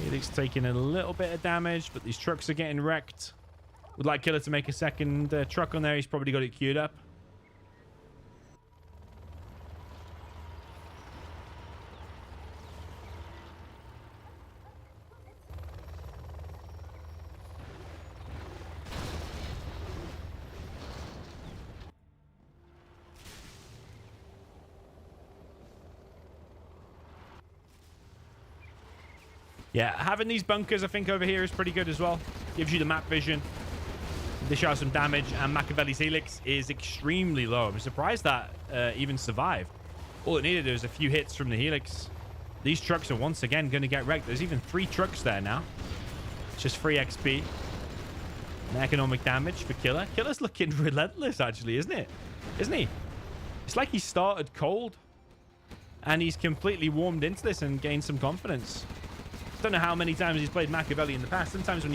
Helix taking a little bit of damage, but these trucks are getting wrecked. Would like Killer to make a second truck on there. He's probably got it queued up. Yeah, having these bunkers, I think, over here is pretty good as well. Gives you the map vision. They show some damage, and Makaveli's Helix is extremely low. I'm surprised that even survived. All it needed was a few hits from the Helix. These trucks are once again going to get wrecked. There's even 3 trucks there now. It's just free XP. And economic damage for Killer. Killer's looking relentless, actually, isn't it? Isn't he? It's like he started cold, and he's completely warmed into this and gained some confidence. Don't know how many times he's played Makaveli in the past. Sometimes when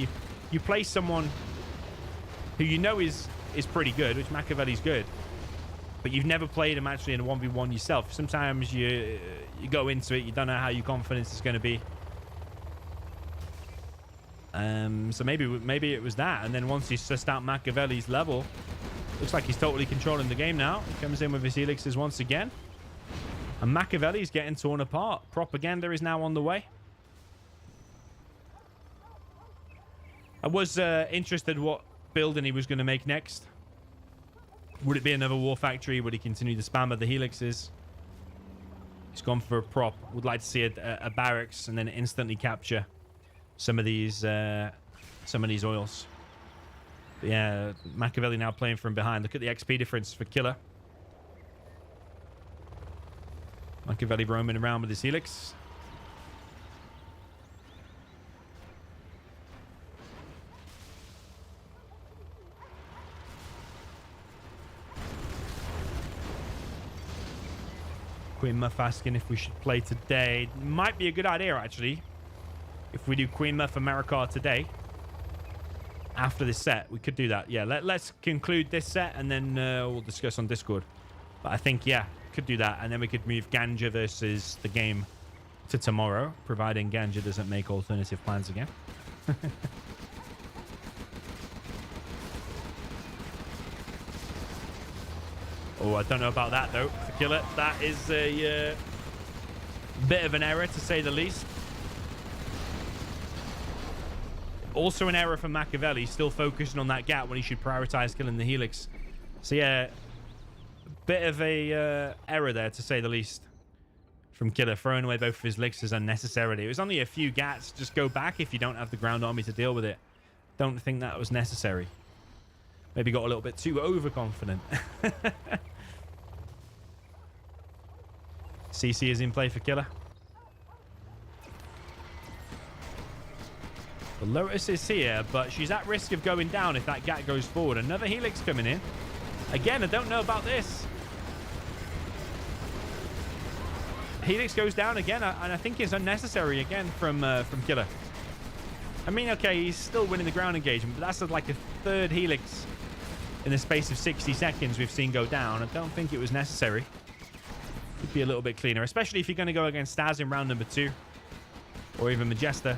you play someone who you know is pretty good, which Makaveli's good, but you've never played him actually in a 1v1 yourself. Sometimes you go into it, you don't know how your confidence is going to be. So maybe it was that, and then once he sussed out Makaveli's level, Looks like he's totally controlling the game now. He comes in with his helixes once again. And Makaveli's getting torn apart. Propaganda is now on the way. I was interested what building he was going to make next. Would it be another war factory? Would he continue to spam with the helixes? He's gone for a prop. Would like to see a barracks and then instantly capture some of these oils. But yeah, Makaveli now playing from behind. Look at the XP difference for Killer. Makaveli roaming around with his helix. Queen Muff asking if we should play today. Might be a good idea, actually. If we do Queen Muff America today. After this set, we could do that. Yeah, let's conclude this set and then we'll discuss on Discord. But I think, yeah, could do that. And then we could move Ganja versus the game to tomorrow, providing Ganja doesn't make alternative plans again. Oh, I don't know about that, though. For Killer, that is a bit of an error, to say the least. Also an error for Makaveli, still focusing on that gap when he should prioritize killing the helix. So, yeah, bit of a error there, to say the least, from Killer. Throwing away both of his elixirs unnecessarily. It was only a few gats. Just go back if you don't have the ground army to deal with it. Don't think that was necessary. Maybe got a little bit too overconfident. CC is in play for Killer. The Lotus is here, but she's at risk of going down if that gat goes forward. Another helix coming in. Again, I don't know about this. Helix goes down again, and I think it's unnecessary again from Killer. I mean, okay, he's still winning the ground engagement, but that's like a third helix in the space of 60 seconds we've seen go down. I don't think it was necessary. Could be a little bit cleaner, especially if you're going to go against Staz in round number 2, or even Majesta.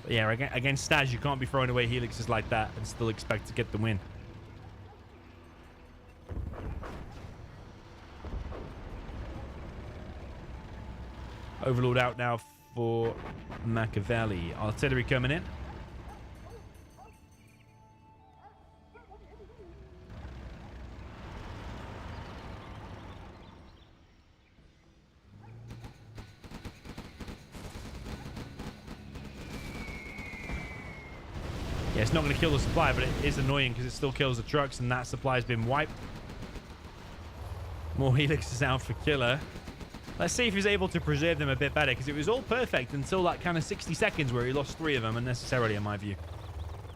But yeah, against Staz, you can't be throwing away helixes like that and still expect to get the win. Overlord out now for Makaveli. Artillery coming in. Yeah, it's not going to kill the supply, but it is annoying because it still kills the trucks, and that supply has been wiped. More helixes out for Killer. Let's see if he's able to preserve them a bit better, because it was all perfect until that kind of 60 seconds where he lost 3 of them unnecessarily, in my view.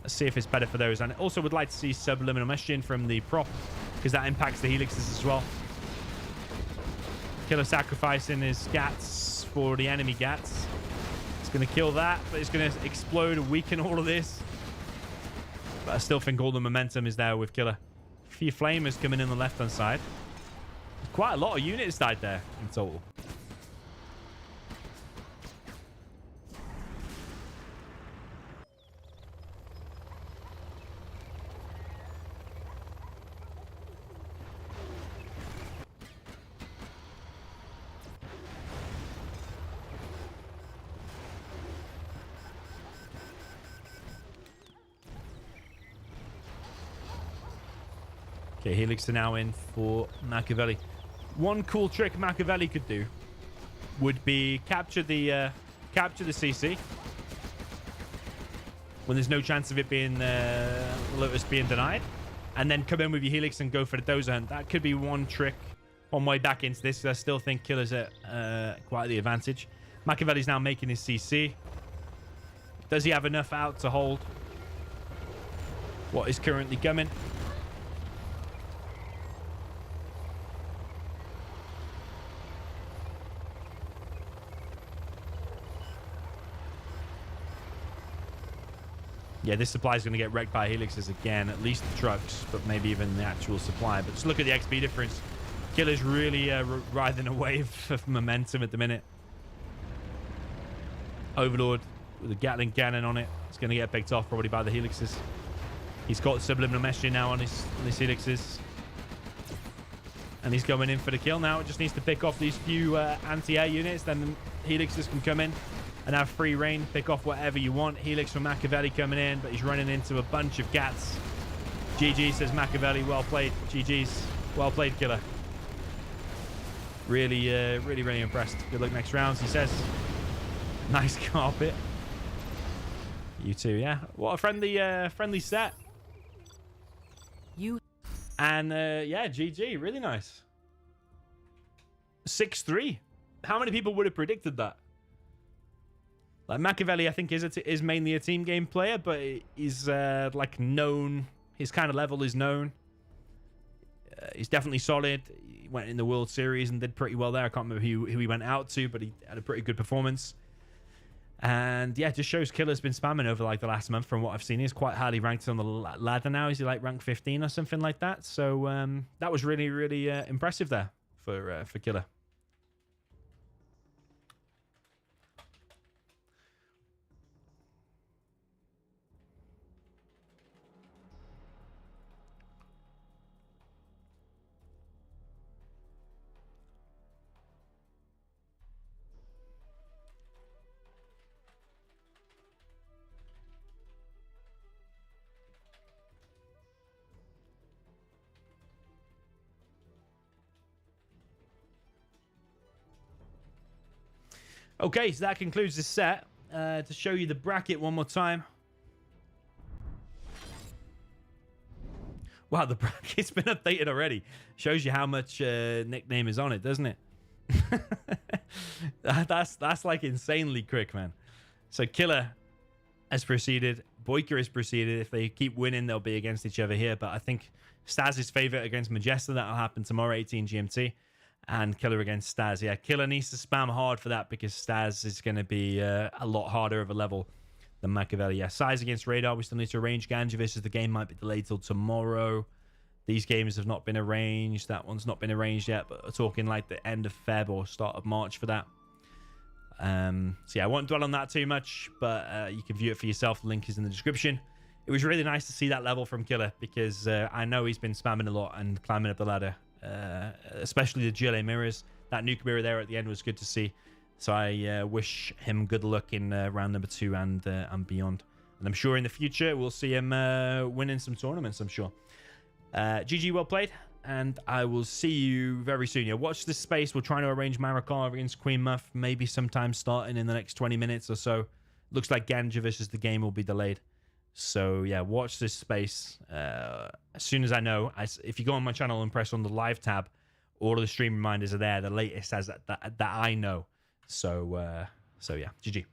Let's see if it's better for those. And also would like to see subliminal messaging from the prop, because that impacts the helixes as well. Killer sacrificing his gats for the enemy gats. It's going to kill that, but it's going to explode and weaken all of this. But I still think all the momentum is there with Killer. A few flamers coming in the left-hand side. Quite a lot of units died there in total. Okay, Helix are now in for Makaveli. One cool trick Makaveli could do would be capture the CC when there's no chance of it being Lotus being denied, and then come in with your Helix and go for the dozer hunt. That could be one trick on way back into this. I still think Killer's at quite the advantage. Makaveli's now making his CC. Does he have enough out to hold what is currently coming? Yeah, this supply is going to get wrecked by helixes again. At least the trucks, but maybe even the actual supply. But just look at the XP difference. Killer's really riding a wave of momentum at the minute. Overlord with a Gatling cannon on it. It's going to get picked off probably by the helixes. He's got subliminal messaging now on his helixes. And he's going in for the kill now. It just needs to pick off these few anti-air units. Then the helixes can come in and have free reign. Pick off whatever you want. Helix from Makaveli coming in, but he's running into a bunch of gats. GG, says Makaveli. Well played. GG's. Well played, Killer. Really, really impressed. Good luck next rounds, he says. Nice carpet. You too, yeah. What a friendly set. You And yeah, GG, really nice. 6-3. How many people would have predicted that? Like Makaveli, I think is mainly a team game player, but he's like known. His kind of level is known. He's definitely solid. He went in the World Series and did pretty well there. I can't remember who he went out to, but he had a pretty good performance. And yeah, just shows Killer's been spamming over like the last month from what I've seen. He's quite highly ranked on the ladder now. Is he like rank 15 or something like that? So that was really, really impressive there for Killer. Okay, so that concludes the set. To show you the bracket one more time. Wow, the bracket's been updated already. Shows you how much nickname is on it, doesn't it? that's like insanely quick, man. So Killer has proceeded. Boyka has proceeded. If they keep winning, they'll be against each other here. But I think Staz is favorite against Majesta. That'll happen tomorrow, 18 GMT. And Killer against Staz. Yeah, Killer needs to spam hard for that because Staz is going to be a lot harder of a level than Makaveli. Yeah, Size against Radar. We still need to arrange Ganjavis as the game might be delayed till tomorrow. These games have not been arranged. That one's not been arranged yet, but we're talking like the end of Feb or start of March for that. So yeah, I won't dwell on that too much, but you can view it for yourself. The link is in the description. It was really nice to see that level from Killer because I know he's been spamming a lot and climbing up the ladder. Especially the GLA mirrors. That Nuke mirror there at the end was good to see. So I wish him good luck in round number 2 and beyond. And I'm sure in the future we'll see him winning some tournaments, I'm sure. GG, well played. And I will see you very soon. Yeah, watch this space. We're trying to arrange Marikar against Queen Muff. Maybe sometime starting in the next 20 minutes or so. Looks like Ganja versus the game will be delayed. So yeah, watch this space. As soon as I know, if you go on my channel and press on the live tab, all of the stream reminders are there. The latest as that I know. So yeah, GG.